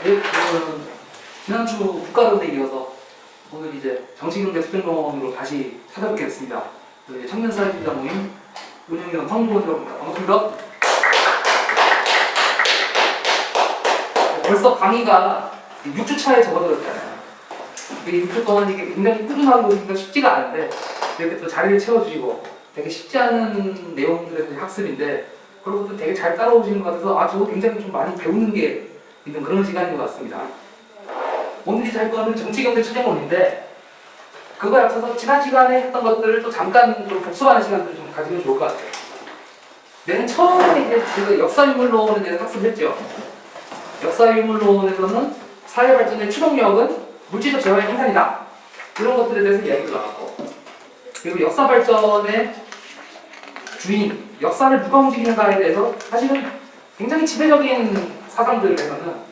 네, 지난주 국가론에 이어서 오늘 이제 정치경제투쟁론으로 다시 찾아뵙게 됐습니다. 청년사회주의자 모임 운영위원 황보원이라고 합니다. 반갑습니다. 벌써 강의가 6주 차에 접어들었잖아요. 이 6주 동안 이게 굉장히 꾸준하게 오기가 쉽지가 않은데 이렇게 또 자리를 채워주시고 되게 쉽지 않은 내용들에 대한 학습인데 그리고 또 되게 잘 따라오시는 것 같아서 저도 굉장히 좀 많이 배우는 게 있는 그런 시간인 것 같습니다. 오늘 이제 할 거는 정치경제투쟁론인데 그거에 앞서서 지난 시간에 했던 것들을 또 잠깐 좀 복습하는 시간들을 좀 가지면 좋을 것 같아요. 맨 처음에 이제 제가 역사유물론에 대해서 학습했죠. 역사유물론에서는 사회발전의 추동력은 물질적 재화의 생산이다. 이런 것들에 대해서 이야기가 나왔고 그리고 역사발전의 주인, 역사를 누가 움직이는가에 대해서 사실은 굉장히 지배적인 사상들에서는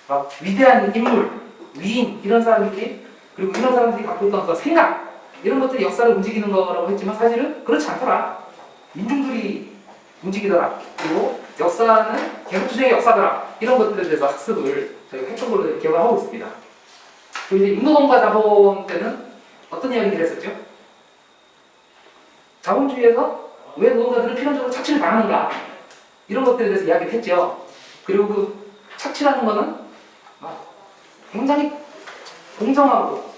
막 위대한 인물, 위인 이런 사람들이 그리고 이런 사람들이 갖고 있던 그 생각 이런 것들이 역사를 움직이는 거라고 했지만 사실은 그렇지 않더라. 민중들이 움직이더라. 그리고 역사는 계급투쟁의 역사더라. 이런 것들에 대해서 학습을 저희가 했던 걸로 기억을 하고 있습니다. 그리고 이제 인노동과 자본 때는 어떤 이야기를 했었죠? 자본주의에서 왜 노동자들은 필연적으로 착취를 당하는가 이런 것들에 대해서 이야기를 했죠. 그리고 그 착취라는 거는 굉장히 공정하고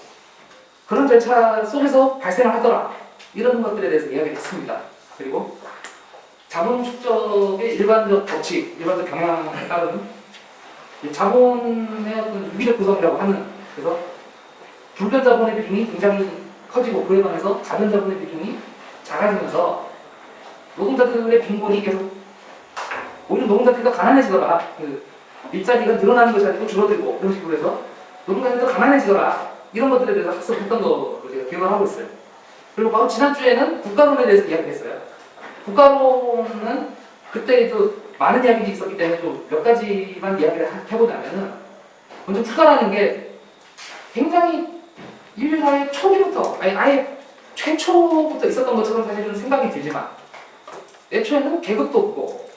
그런 절차 속에서 발생을 하더라 이런 것들에 대해서 이야기를 했습니다. 그리고 자본 축적의 일반적 법칙, 일반적 경향에 따른 자본의 어떤 유기적 구성이라고 하는 그래서 불변 자본의 비중이 굉장히 커지고 그에 반해서 가변 자본의 비중이 작아지면서 노동자들의 빈곤이 계속 오히려 노동자들이 더 가난해지더라. 일자리가 늘어나는 것이 아니고 줄어들고 그런 식으로 해서 노동자들이 더 가난해지더라. 이런 것들에 대해서 학습했던 거로 제가 기억을 하고 있어요. 그리고 바로 지난주에는 국가론에 대해서 이야기했어요. 국가론은 그때도 많은 이야기들이 있었기 때문에 또 몇 가지만 이야기를 해보자면은 먼저 국가라는 게 굉장히 인류사의 초기부터 아예 최초부터 있었던 것처럼 사실은 생각이 들지만 애초에는 계급도 없고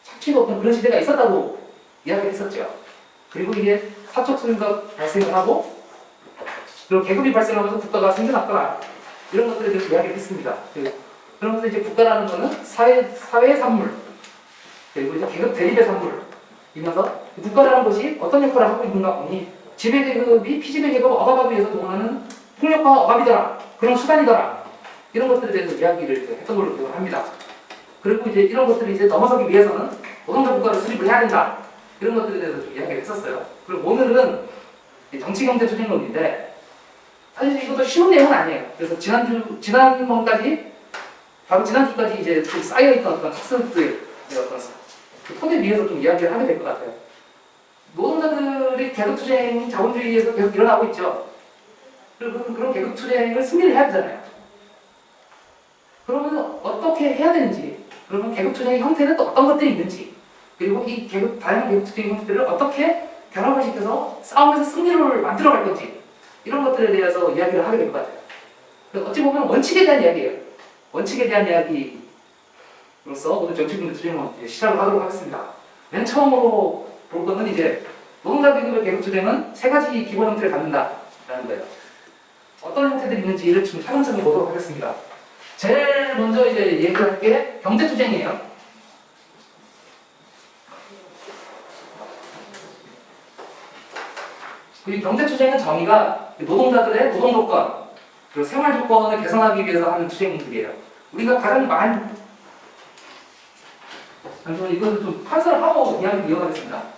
착취도 없던 그런 시대가 있었다고 이야기를 했었죠. 그리고 이게 사적 수요가 발생을 하고 그리고 계급이 발생하면서 국가가 생겨났더라. 이런 것들에 대해서 이야기를 했습니다. 그러면서 이제 국가라는 것은 사회의 산물 그리고 이제 계급 대립의 산물이면서 국가라는 것이 어떤 역할을 하고 있는가 보니 지배계급이 피지배계급을 억압하기 위해서 동원하는 폭력과 억압이더라. 그런 수단이더라. 이런 것들에 대해서 이야기를 했던 걸로 기억을 합니다. 그리고 이제 이런 것들을 이제 넘어서기 위해서는 노동자 국가를 수립을 해야 된다. 이런 것들에 대해서 좀 이야기를 했었어요. 그리고 오늘은 정치경제투쟁론인데 사실 이것도 쉬운 내용은 아니에요. 그래서 지난번까지 바로 지난주까지 이제 좀 쌓여있던 어떤 학습들의 어떤 그 토대 위에서 좀 이야기를 하게 될 것 같아요. 노동자들이 계급투쟁 자본주의에서 계속 일어나고 있죠. 그리고 그런 계급투쟁을 승리를 해야 되잖아요. 그러면 어떻게 해야 되는지, 그러면 계급투쟁의 형태는 또 어떤 것들이 있는지, 그리고 이 다양한 계급투쟁의 형태를 어떻게 결합을 시켜서 싸움에서 승리를 만들어갈 건지 이런 것들에 대해서 이야기를 하게 될 것 같아요. 어찌 보면 원칙에 대한 이야기예요. 원칙에 대한 이야기로서 오늘 정치경제투쟁론 시작을 하도록 하겠습니다. 맨 처음으로 볼 거는 이제 노동자 계급의 계급투쟁은 세 가지 기본 형태를 갖는다라는 거예요. 어떤 형태들이 있는지를 좀 차근차근 보도록 하겠습니다. 제일 먼저 이제 얘기할 게 경제투쟁이에요. 이 경제투쟁은 정의가 노동자들의 노동조건, 그리고 생활조건을 개선하기 위해서 하는 투쟁들이에요. 우리가 가장 많이 잠시만 이거는 좀 판서를 하고 이야기를 이어가겠습니다.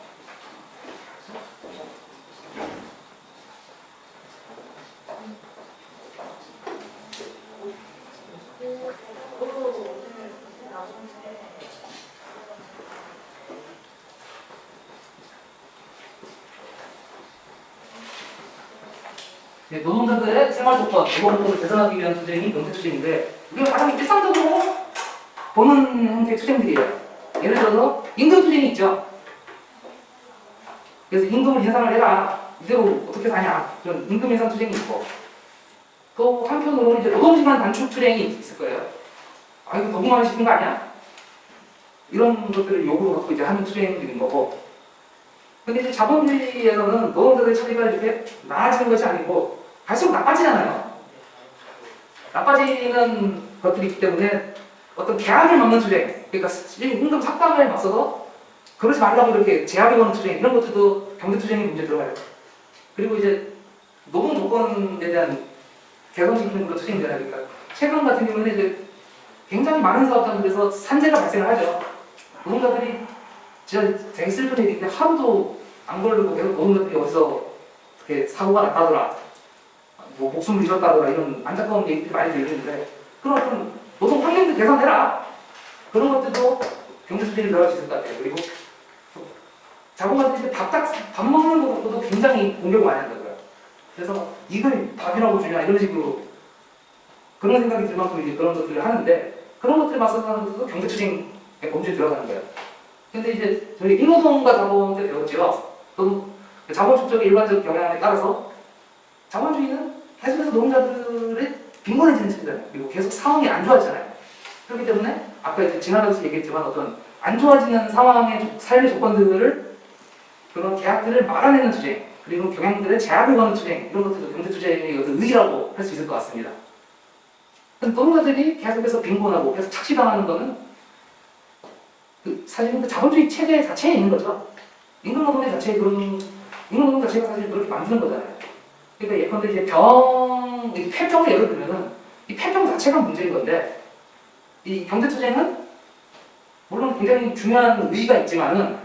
노동자들의 생활조건, 노동조건을 개선하기 위한 투쟁이 경제투쟁인데 우리가 가장 일상적으로 보는 형태의 투쟁들이에요. 예를 들어서 임금투쟁이 있죠. 그래서 임금을 인상을 해라. 이대로 어떻게 사냐. 그런 임금 인상 투쟁이 있고 또 한편으로 이제 노동시간 단축 투쟁이 있을 거예요. 이거 너무 많이 시키는 거 아니야? 이런 것들을 요구로 갖고 이제 하는 투쟁들인 거고 근데 이제 자본주의에서는 노동자들의 처리가 이렇게 나아지는 것이 아니고 갈수록 나빠지잖아요. 나빠지는 것들이 있기 때문에 어떤 계약을 막는 투쟁, 그러니까 임금 삭감에 맞서서 그러지 말라고 이렇게 제약을 거는 투쟁, 이런 것들도 경제투쟁의 문제에 들어가요. 그리고 이제 노동 조건에 대한 개선시키는 그런 투쟁이 되나. 그러니까 최근 같은 경우는 이제 굉장히 많은 사업장들에서 산재가 발생을 하죠. 노동자들이 진짜 되게 슬픈 얘기인데 하루도 안 걸리고 계속 노동자들이 어디서 이렇게 사고가 났다더라, 뭐 목숨을 잃었다더라, 이런 안타까운 얘기들이 많이 들리는데, 그런 어떤 노동 환경도 개선해라, 그런 것들도 경제수준이 들어갈 수 있을 것 같아요. 그리고 자본가들이 밥 먹는 것도 굉장히 공격을 많이 한다고요. 그래서 이걸 밥이라고 주냐 이런 식으로 그런 생각이 들 만큼 이제 그런 것들을 하는데, 그런 것들에 맞서서 하는 것도 경제투쟁의 범주에 들어가는 거예요. 근데 이제 저희 인노동과 자본 때 배웠죠. 또 자본주의적인 일반적 경향에 따라서 자본주의는 계속해서 노동자들의 빈곤해지는 체제잖아요. 그리고 계속 상황이 안 좋아지잖아요. 그렇기 때문에 아까 이제 지나가면서 얘기했지만 어떤 안 좋아지는 상황의 삶의 조건들을, 그런 계약들을 막아내는 투쟁, 그리고 경영들의 제약을 거는 투쟁, 이런 것들도 경제투쟁의 어떤 의의라고 할 수 있을 것 같습니다. 노동자들이 계속해서 빈곤하고 계속 착취당하는 것은 사실은 자본주의 체제 자체에 있는 거죠. 임금노동의 자체에 임금노동 자체가 사실 그렇게 만드는 거잖아요. 그러니까 예컨대 이제 폐병을 예를 들면은 이 폐병 자체가 문제인 건데, 이 경제투쟁은 물론 굉장히 중요한 의의가 있지만은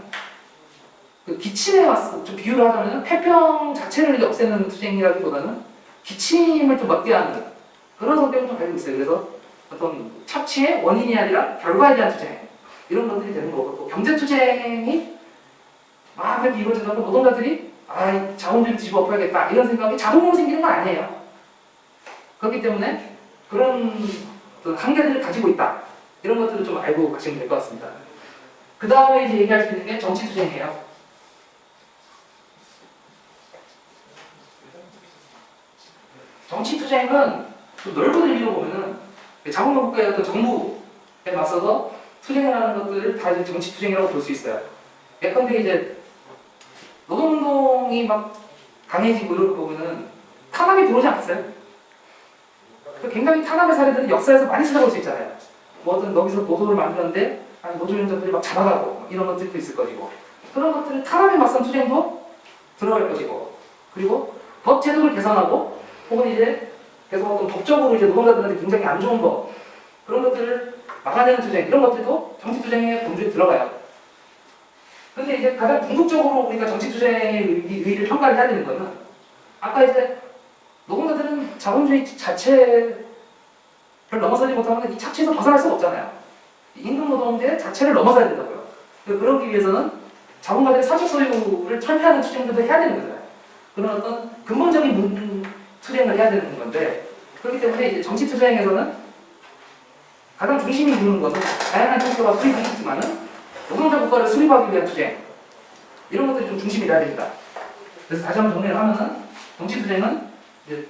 그 기침에 와서 좀 비유를 하자면 폐병 자체를 없애는 투쟁이라기보다는 기침을 좀 막게 하는 그런 성격을 좀 가지고 있어요. 그래서 어떤 착취의 원인이 아니라 결과에 대한 투쟁, 이런 것들이 되는 거고, 또 경제투쟁이 막 그렇게 이루어지다 보면 노동자들이 자본주의를 뒤집어 엎어야겠다 이런 생각이 자동으로 생기는 건 아니에요. 그렇기 때문에 그런 한계들을 가지고 있다, 이런 것들을 좀 알고 가시면 될 것 같습니다. 그 다음에 이제 얘기할 수 있는 게 정치투쟁이에요. 정치투쟁은 좀 넓은 의미로 보면은 자본과 국가의 어떤 정부에 맞서서 투쟁을 하는 것들을 다 이제 정치투쟁이라고 볼 수 있어요. 예컨대 이제 노동운동이 막 강해지고 이런 거 보면은 탄압이 들어오지 않겠어요? 굉장히 탄압의 사례들은 역사에서 많이 찾아볼 수 있잖아요. 뭐 어떤 여기서 노조를 만들었는데 노조위원장들이 막 잡아가고 이런 것들도 있을 것이고, 그런 것들을 탄압에 맞선 투쟁도 들어갈 것이고, 그리고 법 제도를 개선하고 혹은 이제 계속 어떤 법적으로 이제 노동자들한테 굉장히 안 좋은 거, 그런 것들을 막아내는 투쟁, 이런 것들도 정치투쟁의 범주에 들어가요. 근데 이제 가장 궁극적으로 우리가 정치투쟁의 의의를 평가를 해야 되는 거는, 아까 이제 노동자들은 자본주의 자체를 넘어서지 못하면 이 착취에서 벗어날 수가 없잖아요. 임금노동제 자체를 넘어서야 된다고요. 그러기 위해서는 자본가들의 사적 소유를 철폐하는 투쟁들도 해야 되는 거잖아요. 그런 어떤 근본적인 투쟁을 해야 되는 건데, 그렇기 때문에 이제 정치투쟁에서는 가장 중심이 이루는 것은 다양한 형태와 수립이 있지만은 노동자 국가를 수립하기 위한 투쟁, 이런 것들이 좀 중심이 돼야 됩니다. 그래서 다시 한번 정리를 하면은 정치투쟁은 이제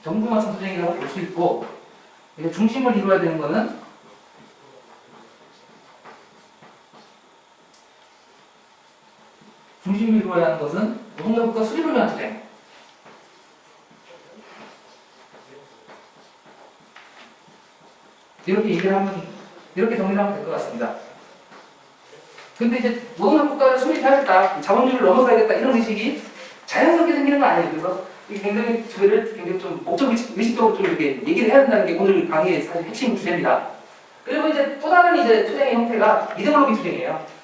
정부 맞선 투쟁이라고 볼 수 있고, 이게 중심을 이루어야 되는 것은 노동자 국가 수립을 위한 투쟁. 이렇게 얘기를 하면, 이렇게 정리를 하면 될 것 같습니다. 근데 이제 노동자 국가를 수립해야겠다, 자본주의를 넘어서야겠다, 이런 의식이 자연스럽게 생기는 건 아니에요. 그래서 이게 굉장히 저희를 굉장히 좀 목적 의식적으로 좀 이렇게 얘기를 해야 된다는 게 오늘 강의의 사실 핵심 주제입니다. 그리고 이제 또 다른 이제 투쟁의 형태가 이데올로기 투쟁이에요.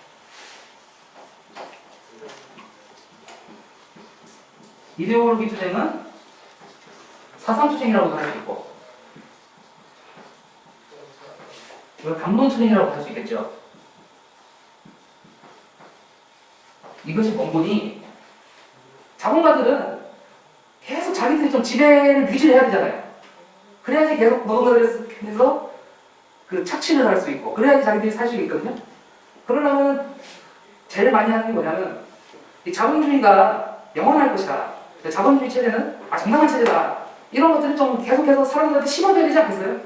이데올로기 투쟁은 사상 투쟁이라고도 할 수 있고, 이걸 감론 투쟁이라고 할 수 있겠죠. 이것이 원본이, 자본가들은 계속 자기들이 좀 지배를 유지해야 되잖아요. 그래야지 계속 노동자들에서 그 착취를 할 수 있고, 그래야지 자기들이 살 수 있거든요. 그러려면 제일 많이 하는 게 뭐냐면, 이 자본주의가 영원할 것이다, 자본주의 체제는 정당한 체제다, 이런 것들을 좀 계속해서 사람들한테 심어줘야 되지 않겠어요?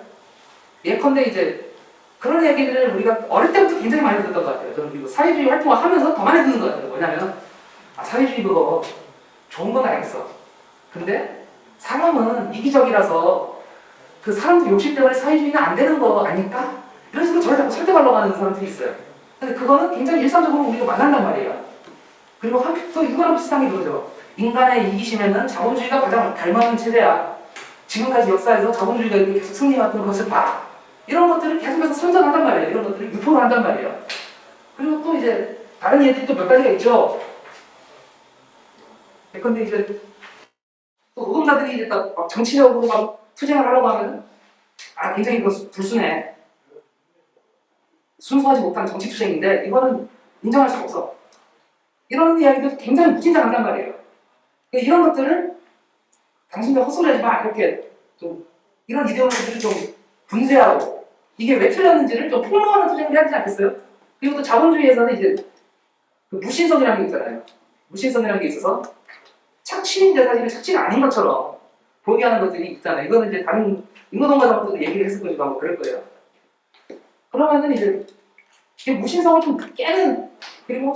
예컨대 이제 그런 얘기들을 우리가 어릴 때부터 굉장히 많이 듣던 것 같아요. 저는 그리고 사회주의 활동을 하면서 더 많이 듣는 것 같아요. 뭐냐면 사회주의 그거 좋은 건 알겠어. 근데 사람은 이기적이라서 그 사람들 욕심 때문에 사회주의는 안 되는 거 아닐까? 이런 식으로 저를 자꾸 설득하려고 하는 사람들이 있어요. 근데 그거는 굉장히 일상적으로 우리가 만난단 말이에요. 그리고 또 이거랑 비슷한 게 그거죠. 인간의 이기심에는 자본주의가 가장 닮아있는 체제야. 지금까지 역사에서 자본주의가 이렇게 계속 승리해왔던 것을 봐. 이런 것들을 계속해서 선전한단 말이에요. 이런 것들을 유포를 한단 말이에요. 그리고 또 이제 다른 예들이 또 몇 가지가 있죠. 예컨대 이제 또 노동자들이 이제 막 정치적으로 막 투쟁을 하려고 하면 굉장히 불순해. 순수하지 못한 정치 투쟁인데 이거는 인정할 수 없어. 이런 이야기도 굉장히 무진장한단 말이에요. 이런 것들을 당신들 헛소리하지 마 이렇게 좀 이런 이데올로기들을 좀 분쇄하고 이게 왜 틀렸는지를 좀 폭로하는 투쟁을 해야 되지 않겠어요? 그리고 또 자본주의에서는 이제 그 무신성이라는 게 있잖아요. 무신성이라는 게 있어서 착취인데 사실은 착취가 아닌 것처럼 보이게 하는 것들이 있잖아요. 이거는 이제 다른 인노동과정도 얘기를 했을 거지만 뭐 그럴 거예요. 그러면은 이제 무신성을 좀 깨는, 그리고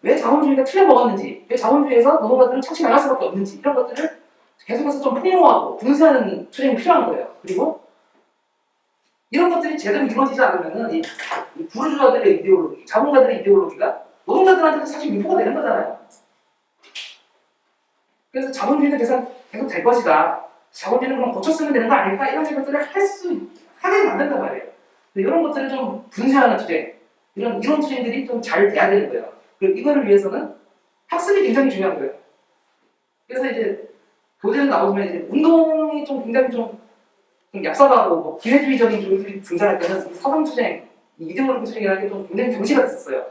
왜 자본주의가 틀려먹었는지, 왜 자본주의에서 노동자들은 착취 나갈 수밖에 없는지 이런 것들을 계속해서 좀 폭로하고 분쇄하는 투쟁이 필요한 거예요. 그리고 이런 것들이 제대로 이루어지지 않으면은 이 부르주아들의 이데올로기, 자본가들의 이데올로기가 노동자들한테도 사실 유포가 되는 거잖아요. 그래서 자본주의는 계속 될 것이다. 자본주의는 그럼 고쳤으면 되는 거 아닐까? 이런 것들을 하게 만든단 말이에요. 이런 것들을 좀 분쇄하는 투쟁, 이런 투쟁들이 좀 잘 돼야 되는 거예요. 그리고 이거를 위해서는 학습이 굉장히 중요한 거예요. 그래서 이제 교재는 나오지만 이제 운동이 좀 굉장히 좀 얍삽하고 뭐 기회주의적인 쪽들이 등장할 때는 사상 투쟁, 이데올로기 투쟁이라는 게 좀 굉장히 경시가 됐었어요.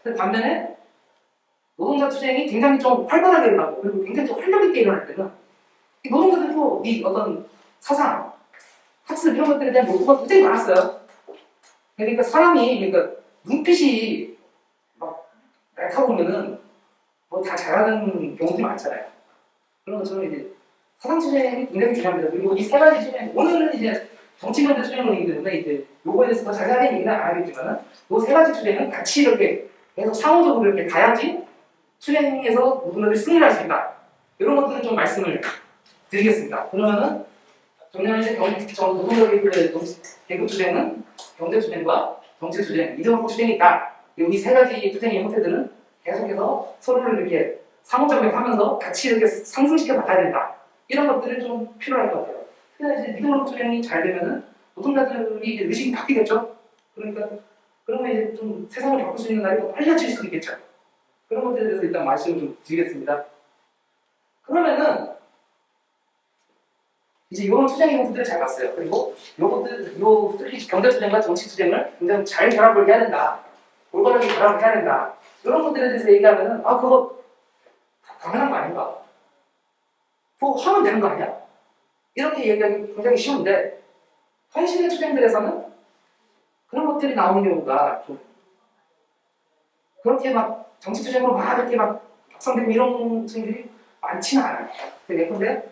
근데 반면에 노동자 투쟁이 굉장히 좀 활발하게 일어나고 그리고 굉장히 좀 활력 있게 일어날 때는 이 노동자들도 이 어떤 사상, 학습 이런 것들에 대한 목표가 굉장히 많았어요. 그러니까 사람이 눈빛이 막 날카 보면은 뭐 다 잘하는 경우들이 많잖아요. 그런 것처럼 이제 사상 투쟁이 굉장히 중요합니다. 그리고 이 세 가지 투쟁, 오늘은 이제 정치경제 투쟁론이기 때문에 이제 요거에 대해서 더 자세하게 얘기는 안 하겠지만은 요 세 가지 투쟁은 같이 이렇게 계속 상호적으로 이렇게 가야지 투쟁에서 노동자들이 승리를 할 수 있다. 이런 것들은 좀 말씀을 드리겠습니다. 그러면은 정년의 노동자들의 계급 투쟁은 경제 투쟁과 정치 투쟁, 이데올로기 투쟁이 있다. 이 세 가지 투쟁의 형태들은 계속해서 서로를 이렇게 상호작용하면서 같이 이렇게 상승시켜 나가야 된다. 이런 것들이 좀 필요할 것 같아요. 그래서 이제 이데올로기 투쟁이 잘 되면은 노동자들이 이제 의식이 바뀌겠죠. 그러니까 그러면 이제 좀 세상을 바꿀 수 있는 날이 더 빨라질 수도 있겠죠. 그런 것들에 대해서 일단 말씀을 좀 드리겠습니다. 그러면은 이제 이런 투쟁의 형태들을 잘 봤어요. 그리고 특히 경제 투쟁과 정치 투쟁을 굉장히 잘 결합을 해야 된다. 올바르게 결합을 해야 된다. 이런 것들에 대해서 얘기하면은 그거 당연한 거 아닌가? 그거 하면 되는 거 아니야? 이렇게 얘기하기 굉장히 쉬운데 현실의 투쟁들에서는 그런 것들이 나오는 경우가 좀 그렇게 막 정치 투쟁으로 막 이렇게 막 확산되고 이런 투쟁들이 많지는 않아요. 예컨대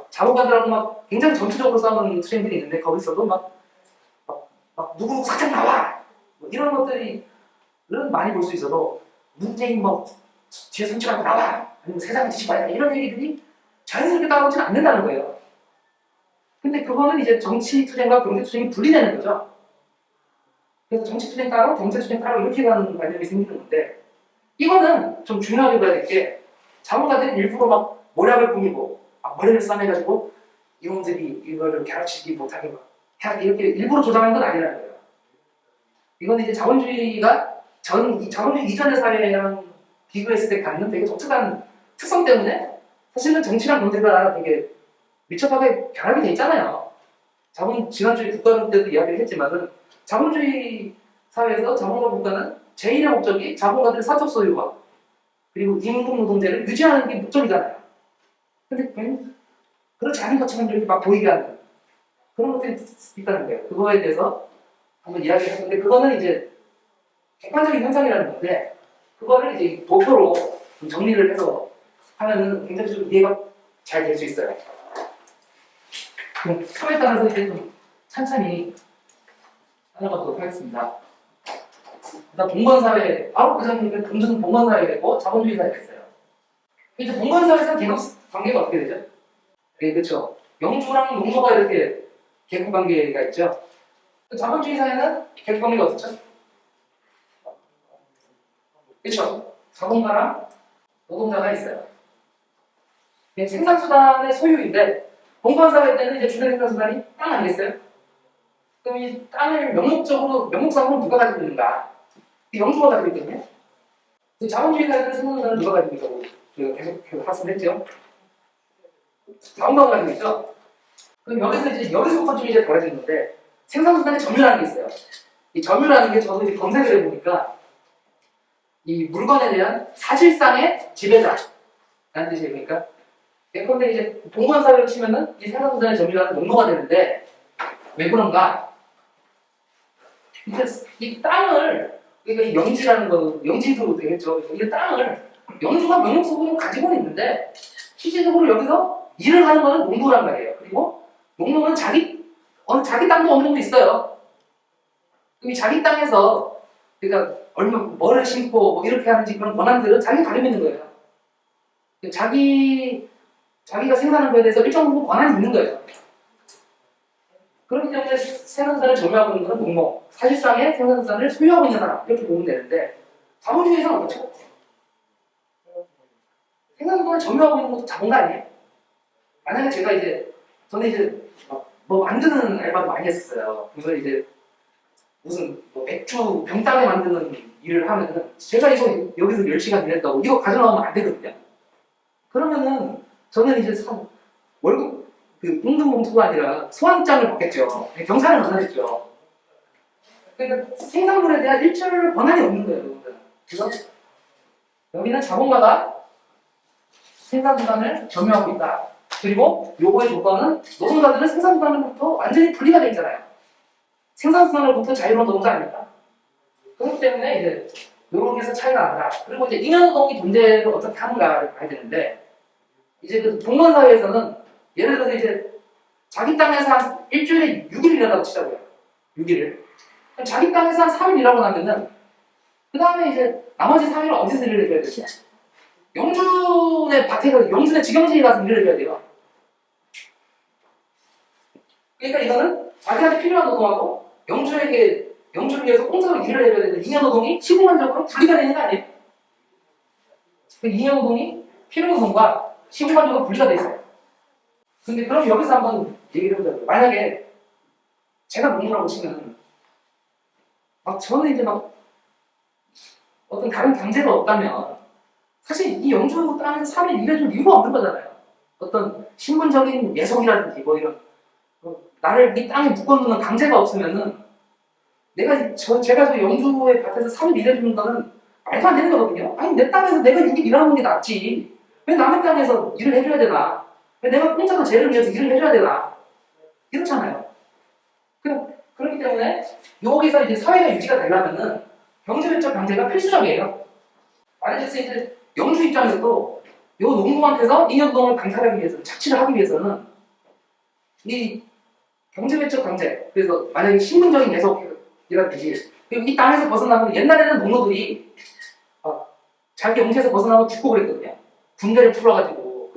자본가들하고 막 굉장히 전투적으로 싸우는 투쟁들이 있는데 거기서도 막 누구 사장 나와! 뭐 이런 것들이 많이 볼 수 있어도 문재인 뭐 뒤에 손짓 말고 나와! 아니면 세상을 뒤집어야 돼! 이런 얘기들이 자연스럽게 따라오지는 않는다는 거예요. 근데 그거는 이제 정치 투쟁과 경제 투쟁이 분리되는 거죠. 그래서 정치 투쟁 따로 경제 투쟁 따로 이렇게 가는 관념이 생기는 건데 이거는 좀 중요하게 봐야 될 게 자본가들이 일부러 막 모략을 꾸미고 머리를 싸매가지고 이놈들이 이거를 결합시키지 못하게 이렇게 일부러 조장한 건 아니라는 거예요. 이건 이제 자본주의가 자본주의 이전의 사회랑 비교했을 때 갖는 되게 독특한 특성 때문에 사실은 정치랑 경제가 되게 밀접하게 결합이 돼 있잖아요. 지난주에 국가 때도 이야기를 했지만은 자본주의 사회에서 자본과 국가는 제1의 목적이 자본가들의 사적 소유와 그리고 임금 노동제를 유지하는 게 목적이잖아요. 근데 그렇지 않은 것처럼 이렇게 막 보이게 하는 그런 것들이 있다는 거예요. 그거에 대해서 한번 이야기를 했는데 그거는 이제 객관적인 현상이라는 건데 그거를 이제 도표로 좀 정리를 해서 하면은 굉장히 좀 이해가 잘 될 수 있어요. 참에 따라서 이제 좀 찬찬히 찾아보도록 하겠습니다. 일단 동반사회, 바로 그 장면이 금주는 동반사회가 있고 자본주의 사회가 있어요. 이제 동반사회에서는 계급 관계가 어떻게 되죠? 네, 그렇죠. 영주랑 농노가 이렇게 계급 관계가 있죠. 자본주의 사회는 계급 관계가 어떻죠? 그렇죠. 자본가랑 노동자가 있어요. 이게 생산수단의 소유인데 동반사회 때는 이제 주된 생산수단이 땅 아니겠어요? 그럼 이 땅을 명목상으로 누가 가지고 있는가? 영주가 가지고 있거든요. 자본주의 사회는 생산수단을 누가 가지고 있다고 저희가 계속 학습했죠. 자본가가 가지고 있죠. 그럼 여기서부터 좀 이제 달라지는 건데 생산수단의 점유라는 게 있어요. 이 점유라는 게 저도 이제 검색을 해보니까 이 물건에 대한 사실상의 지배자라는 뜻이에요. 그러니까 예컨대 이제 동반사회로 치면은 이 생산수단의 점유라는 농노가 되는데 왜 그런가? 이제 이 땅을 그러니까 이 영지라는 거 영지도 되겠죠. 이 땅을 영주가 명목적으로 가지고는 있는데 실질적으로 여기서 일을 하는 거는 농노란 말이에요. 그리고 농노는 자기 땅도 어느 정도 있어요. 그럼 이 자기 땅에서 그러니까 뭐를 심고 뭐 이렇게 하는지 그런 권한들은 자기가 가지고 있는 거예요. 자기가 생산하는 거에 대해서 일정 부분 권한이 있는 거예요. 그렇기 때문에 생산자를 점유하고 있는 것은 농노, 사실상의 생산자를 소유하고 있는 사람 이렇게 보면 되는데 자본주의에서는 어떻죠? 생산자를 점유하고 있는 것도 자본가 아니에요? 만약에 저는 이제 뭐 만드는 알바도 많이 했었어요. 그래서 이제 무슨 뭐 맥주 병따개 만드는 일을 하면은 제가 이거 여기서 10시간 일했다고 이거 가져나오면 안 되거든요. 그러면은 저는 이제 월급 임금 봉투가 아니라 소환장을 받겠죠. 경사를 만나겠죠. 그러니까 생산물에 대한 일절 권한이 없는 거예요. 여러분들. 그래서 여기는 자본가가 생산수단을 점유하고 있다. 그리고 요거의 조건은 노동자들은 생산수단으로부터 완전히 분리가 되어 있잖아요. 생산수단으로부터 자유로운 노동자 아닙니까? 그렇기 때문에 이제 요런 게서 차이가 난다. 그리고 이제 잉여노동이 존재를 어떻게 하는가를 봐야 되는데 이제 그 동반사회에서는 예를 들어서 이제 자기 땅에서 한 일주일에 6일 일한다고 치자고요. 6일을. 그럼 자기 땅에서 한 3일 일하고 나면은 그 다음에 이제 나머지 3일은 어디서 일을 해줘야 되죠? 영준의 밭에 가서 영준의 직영지에 가서 일을 해줘야 돼요. 그러니까 이거는 자기한테 필요한 노동하고 영주를 위해서 공짜로 일을 해줘야 되는 잉여노동이 시공간적으로 분리가 되는 거 아니에요? 그 잉여노동이 필요노동과 시공간적으로 분리가 돼 있어요. 근데 그럼 여기서 한번 얘기를 해보자고요. 만약에 제가 농무라고 치면 저는 이제 어떤 다른 강제가 없다면 사실 이 영주 땅에서 3일 일해줄 이유가 없는 거잖아요. 어떤 신분적인 예속이라든지 뭐 이런 나를 이 땅에 묶어놓는 강제가 없으면은 제가 저 영주의 밭에서 3일 일해주는 거는 말도 안 되는 거거든요. 아니 내 땅에서 내가 6일 일하는 게 낫지. 왜 남의 땅에서 일을 해줘야 되나? 왜 내가 공짜로 쟤를 위해서 일을 해줘야 되나? 이렇잖아요. 그렇기 때문에 여기서 이제 사회가 유지가 되려면은 경제적 강제가 필수적이에요. 만약에 이제 영주 입장에서도 요 농부한테서 잉여노동을 강탈하기 위해서 착취를 하기 위해서는 이 경제적 강제, 그래서 만약에 신분적인 예속이라든지 그리고 이 땅에서 벗어나면 옛날에는 농노들이 자기 영지에서 벗어나고 죽고 그랬거든요. 군대를 풀어가지고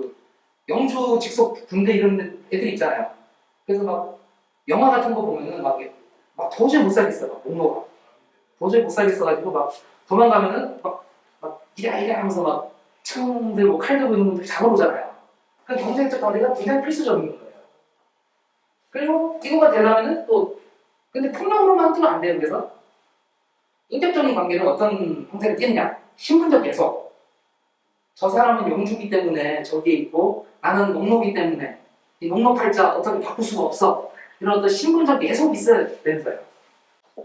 영주 직속 군대 이런 애들 있잖아요. 그래서 영화 같은 거 보면은 막 도저히 못 살겠어, 농노가 도저히 못 살겠어가지고 도망가면은 이래 하면서 창 들고 칼 들고 있는 분들이 잡아오잖아요. 그 경쟁적 관계가 굉장히 필수적인 거예요. 그리고 이거가 되려면은 근데 폭력으로만 뜨면 안 돼요. 그래서 인격적인 관계는 어떤 형태를 띠느냐? 신분적 예속. 저 사람은 영주기 때문에 저기에 있고 나는 농노기 때문에 이 농노팔자 어떻게 바꿀 수가 없어. 이런 어떤 신분적 예속이 있어야 되는 거예요.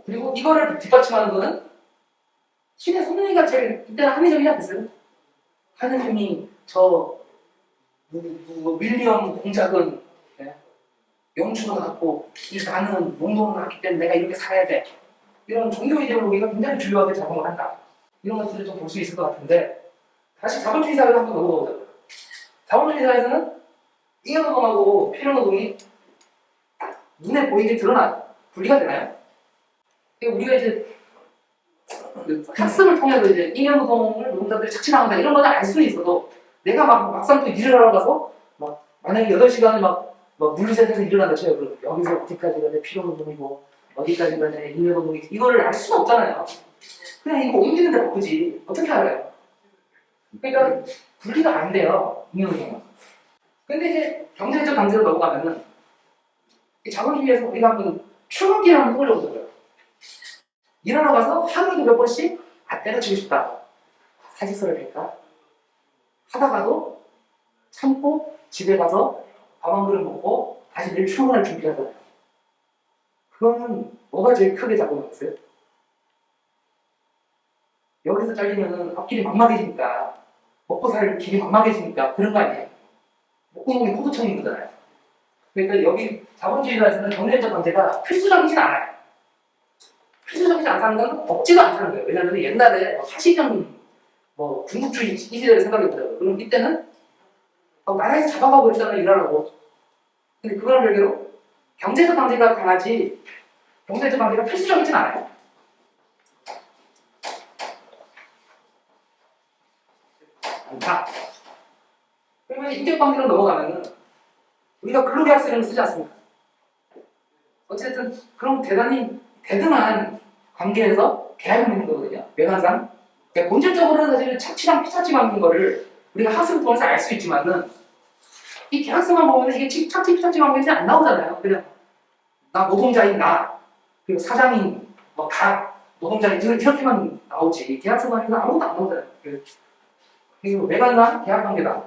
그리고 이거를 뒷받침하는 거는 신의 섭리가 제일 이때는 합리적이지 않겠어요? 하느님이 윌리엄 공작은 영주도 갖고 나는 농노를 갖기 때문에 내가 이렇게 살아야 돼. 이런 종교 이데올로기가 굉장히 주요하게 작용을 한다. 이런 것들을 좀 볼 수 있을 것 같은데 다시 자본주의 사회로 한번 넘어가보자고요. 자본주의 사회에서는 잉여노동하고 필요노동이 눈에 보이게 분리가 되나요? 우리가 이제 그 학습을 통해서 이제 잉여노동을 노동자들이 착취당한다 이런 거는 알 수는 있어도 내가 막상 또 일을 하러 가서 막 만약에 8시간을 막 물리센터에서 일을 한다 쳐요. 그럼 여기서 어디까지가 내 필요노동이고 어디까지가 내 잉여노동이고 이거를 알 수는 없잖아요. 그냥 이거 옮기는 데 바쁘지 어떻게 알아요? 그러니까 분리가 안 돼요. 잉여노동은. 근데 이제 경제적 강제로 넘어가면은 이 자본주의에서 우리가 한번 출근기를 한번 떠올려보자고요. 일하러 가서 하루에도 몇 번씩 때려치고 싶다. 사직서를 낼까? 하다가도 참고 집에 가서 밥 한 그릇 먹고 다시 내일 출근할 준비를 하잖아요. 그거는 뭐가 제일 크게 작용했어요? 여기서 잘리면은 앞길이 막막해지니까 먹고 살 길이 막막해지니까 그런 거 아니에요? 목구멍이 포도청인 거잖아요. 그러니까 여기 자본주의사에서는 경제적 강제가 필수적이진 않아요. 필수적이지 않다는 건 없지도 않다는 거예요. 왜냐하면 옛날에 하시정 군국주의 이 시대를 생각해보자고요. 그럼 이때는 나라에서 잡아가고 있잖아요. 일하라고. 근데 그거랑 별개로 경제적 강제가 강하지 경제적 강제가 필수적이진 않아요. 않다. 그러면 인격 관계로 넘어가면은 우리가 근로계약서를 쓰지 않습니까? 어쨌든 그런 대단히 대등한 관계에서 계약을 맺는 거거든요. 외관상. 그러니까 본질적으로는 사실 착취랑 피착취 관계인 거를 우리가 학습을 통해서 알 수 있지만은 이 계약서만 보면 이게 착취 피착취 관계인지 안 나오잖아요. 그냥 나 노동자인 나 그리고 사장인 다 노동자인 이렇게만 나오지 계약서만 해서 아무것도 안 나오잖아요. 그리고 외관상 계약 관계다.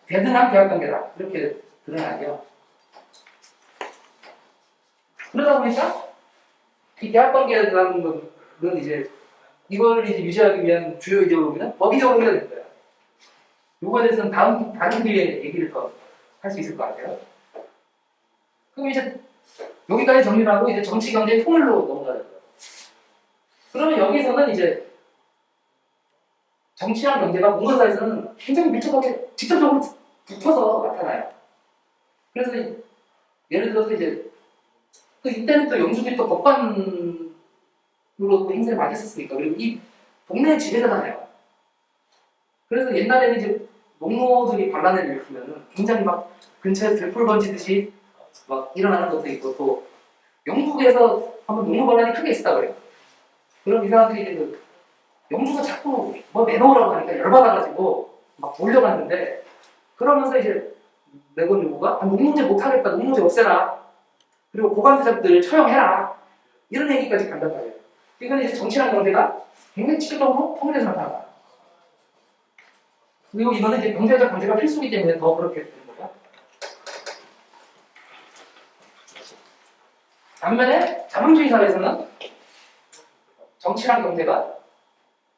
대등한 계약 관계다. 이렇게 드러나요. 그러다 보니까 이 계약 관계라는 건 이제 이걸 이제 유지하기 위한 주요 이데올로기는 법 이데올로기가 될 거예요. 이거에 대해서는 다른 기회에 얘기를 더 할 수 있을 것 같아요. 그럼 이제 여기까지 정리를 하고 이제 정치 경제의 통일로 넘어가야 돼요. 그러면 여기서는 이제 정치랑 경제가 문화사에서는 굉장히 밀접하게 직접적으로 붙어서 나타나요. 그래서 예를 들어서 이제 또 이때는 또 영주들이 또 법관으로 또 행세를 많이 했었으니까 그리고 이 동네 지배자잖아요. 그래서 옛날에는 이제 농노들이 반란을 일으키면은 굉장히 막 근처에 들풀 번지듯이 막 일어나는 것도 있고 또 영국에서 한번 농노 반란이 크게 있었다 그래요. 그럼 이 사람들이 이제 영주가 자꾸 내놓으라고 하니까 열받아가지고 막 몰려갔는데 그러면서 이제 내건 누구가 농노제 못하겠다 농노제 없애라 그리고 고관대장들 처형해라 이런 얘기까지 간단 말이에요. 이건 이제 정치랑 경제가 굉장히 직접적으로 통일해서 나타난다. 그리고 이거는 이제 경제적 강제가 필수이기 때문에 더 그렇게 되는 거죠. 반면에 자본주의 사회에서는 정치랑 경제가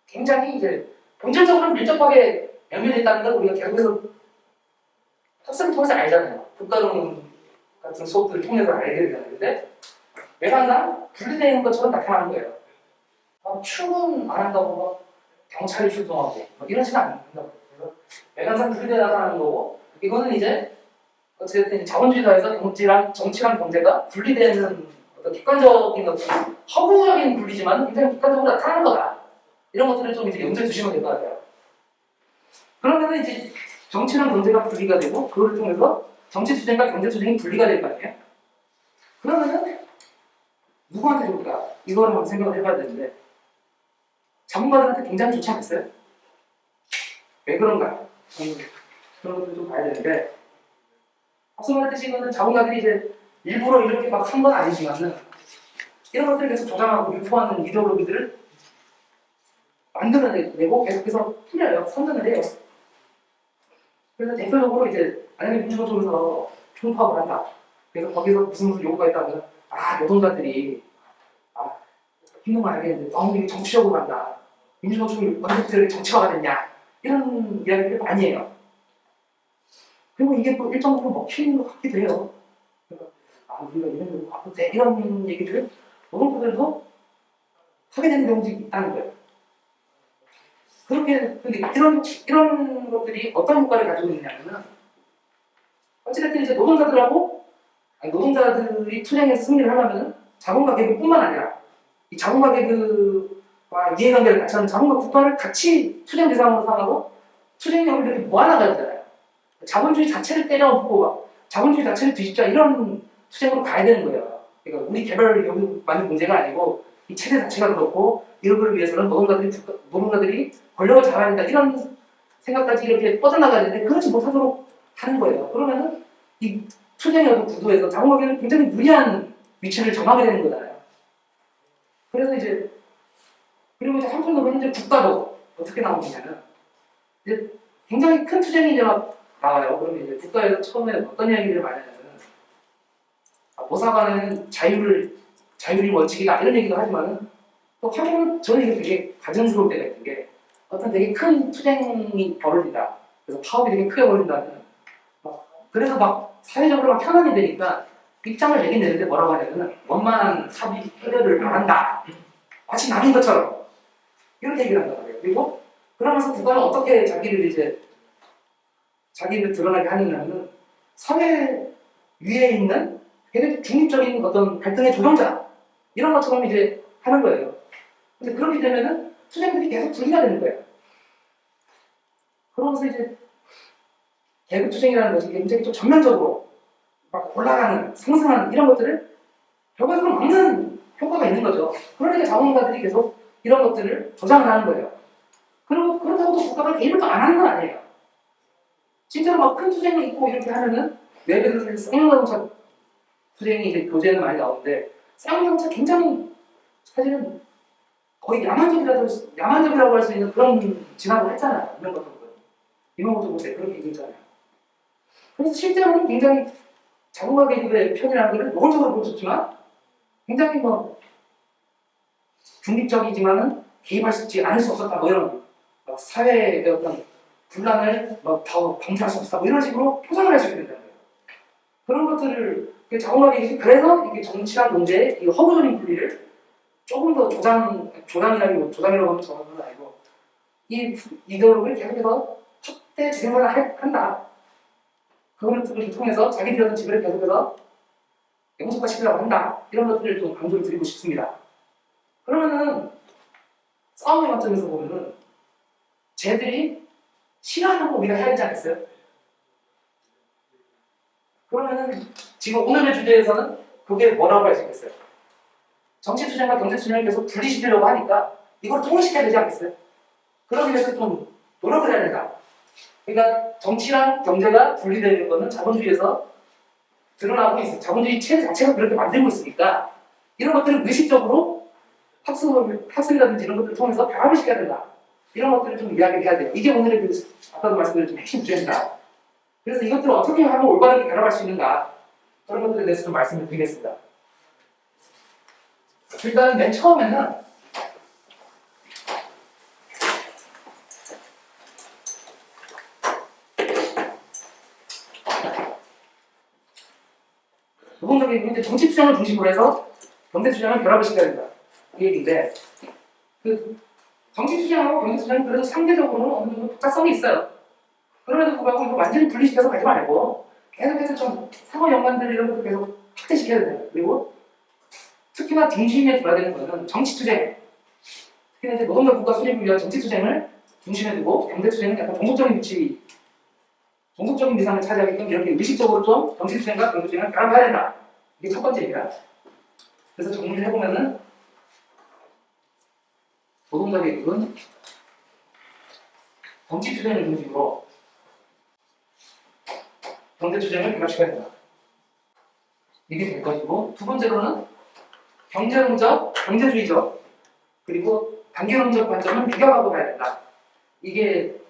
굉장히 이제 본질적으로는 밀접하게 연결되어 있다는 걸 우리가 계속해서 학습을 통해서 알잖아요. 국가론 같은 수업들을 통해서 알게 되는데 외관상 분리되어 있는 것처럼 나타나는 거예요. 출근 안 한다고 경찰이 출동하고 이런 식은 안 된다고. 그래서 외관상 분리되어 나타나는 거고 이거는 이제 어쨌든 자본주의 사회에서 정치랑 경제가 분리되는 어떤 객관적인 어떤 허구적인 분리지만 굉장히 객관적으로 나타나는 거다. 이런 것들을 좀 이제 염두에 두시면 될 것 같아요. 그러면 이제 정치랑 경제가 분리가 되고 그걸 통해서 정치 투쟁과 경제 투쟁이 분리가 될 거 아니에요? 그러면은 누구한테 좋을까? 이거를 한번 생각을 해봐야 되는데 자본가들한테 굉장히 좋지 않겠어요? 왜 그런가? 그런 것들 좀 봐야 되는데 앞서 말했듯이 이거는 자본가들이 이제 일부러 이렇게 막 한 건 아니지만은 이런 것들을 계속 조장하고 유포하는 이데올로기들을 만들어내고 계속해서 풀려요. 선전을 해요. 그래서 대표적으로 이제 만약에 민주노 쪽에서 총파업을 한다. 그래서 거기서 무슨 요구가 있다면 노동자들이 힘든 건 알겠는데 너무 정치적으로 간다. 민주노 쪽이 언제부터 정치화가 됐냐. 이런 이야기를 많이 해요. 그리고 이게 또 일정 부분 먹히는 것 같기도 해요. 그러니까 우리가 이런 거 바꿔도 돼. 이런 얘기를 노동자들도 하게 되는 경우도 있다는 거예요. 그렇게 근데 이런 것들이 어떤 효과를 가지고 있냐면은 어찌됐든 이제 노동자들이 투쟁에서 승리를 하려면은 자본과 계급뿐만 아니라 이 자본과 계급과 이해관계를 같이 하는 자본과 국가를 같이 투쟁 대상으로 삼아서 투쟁력을 이렇게 모아나가야 되잖아요. 자본주의 자체를 때려엎고 막 자본주의 자체를 뒤집자 이런 투쟁으로 가야 되는 거예요. 그러니까 우리 개발 여기만의 문제가 아니고 이 체제 자체가 그렇고 이런 걸 위해서는 노동자들이 권력을 잡아야 된다 이런 생각까지 이렇게 뻗어나가야 되는데 그렇지 못하도록 하는 거예요. 그러면은 이 투쟁의 구도에서 자본가계는 굉장히 유리한 위치를 점하게 되는 거잖아요. 그래서 이제 그리고 이제 한편으로는 이제 국가도 어떻게 나오느냐면 이제 굉장히 큰 투쟁이 이제 막 나와요. 그러면 이제 국가에서 처음에 어떤 이야기를 많이 하냐면 보사관은 자율이 원칙이다 이런 얘기도 하지만은 또 한편은 저는 이게 되게 가증스러울 때가 있는 게 어떤 되게 큰 투쟁이 벌어진다. 그래서 파업이 되게 크게 벌어진다면 그래서 막 사회적으로 막 현안이 되니까 입장을 내긴 내는데 뭐라고 하냐면 원만한 합의 해결을 바란다. 마치 남인 것처럼 이렇게 얘기를 한단 말이에요. 그리고 그러면서 국가는 어떻게 자기를 드러나게 하느냐면 사회 위에 있는 굉장히 중립적인 어떤 갈등의 조정자 이런 것처럼 이제 하는 거예요. 근데 그렇게 되면은 투쟁들이 계속 분리가 되는 거예요. 그러면서 이제 계급 투쟁이라는 것이 굉장히 좀 전면적으로 막 올라가는 상승하는 이런 것들을 결과적으로 막는 효과가 있는 거죠. 그러니까 자본가들이 계속 이런 것들을 조장을 하는 거예요. 그리고 그렇다고 또 국가가 개입을 또 안 하는 건 아니에요. 진짜로 막 큰 투쟁이 있고 이렇게 하면은 예를 들어서 쌍용자동차 투쟁이 이제 교재에는 많이 나오는데 쌍용자동차 굉장히 사실은 거의 야만적이라고 할 수 있는 그런 진압을 했잖아요. 이런 것도 보세요. 그렇게 얘기했잖아요. 그래서 실제로는 굉장히 자본가 계급의 편이라는 것을 노골적으로 보여줬지만 굉장히 뭐 중립적이지만은 개입할 수 있지 않을 수 없었다 뭐 이런 사회의 어떤 분란을 더 방지할 수 없었다 뭐 이런 식으로 포장을 할 수 있게 된다는 거예요. 그런 것들을 자본가 계급이 그래서 이게 정치랑 경제의 이 허구적인 분리를 조금 더 조장이라고 하면 정확한 건 아니고 이 이데올로기를 계속해서 확대 재생산을 한다. 그걸 통해서 자기들이 얻은 지배를 계속해서 영속화시키려고 한다. 이런 것들을 좀 강조를 드리고 싶습니다. 그러면은 싸움의 관점에서 보면은 쟤들이 싫어하는 거 우리가 해야 되지 않겠어요? 그러면은 지금 오늘의 주제에서는 그게 뭐라고 할 수 있겠어요? 정치 투쟁과 경제 투쟁을 계속 분리시키려고 하니까 이걸 통일시켜야 되지 않겠어요? 그러기 위해서 좀 노력을 해야 된다. 그러니까 정치랑 경제가 분리되는 것은 자본주의에서 드러나고 있어요. 자본주의 체제 자체가 그렇게 만들고 있으니까 이런 것들을 의식적으로 학습이라든지 이런 것들을 통해서 변화를 시켜야 된다. 이런 것들을 좀 이야기를 해야 돼요. 이게 오늘의 아까도 말씀드린 핵심 주제입니다. 그래서 이것들을 어떻게 하면 올바르게 변화할 수 있는가 그런 것들에 대해서 좀 말씀을 드리겠습니다. 일단 맨 처음에는 노동적인 이제 정치 투쟁을 중심으로 해서 경제 투쟁을 결합을 시켜야 된다. 이 얘기인데 그 정치 투쟁하고 경제 투쟁은 그래도 상대적으로는 어느 정도 복잡성이 있어요. 그럼에도 불구하고 이거 완전히 분리시켜서 가지 말고 계속해서 좀 상호 연관들 이런 것도 계속 확대시켜야 돼요. 그리고 특히나 중심에 둬야 되는 것은 정치 투쟁. 특히나 이제 노동자 국가 수립을 위한 정치 투쟁을 중심에 두고 경제 투쟁은 약간 종속적인 위상을 차지하게끔 이렇게 의식적으로 좀 정치 투쟁과 경제 투쟁을 결합해야 된다. 이게 첫 번째입니다. 그래서 정리를 해보면은 노동자 계급은 정치 투쟁을 중심으로 경제 투쟁을 결합시켜야 된다. 이게 될 것이고 두 번째로는 경제론적, 경제주의적 그리고 단계론적 관점을 비교하고 가야 된다. 이게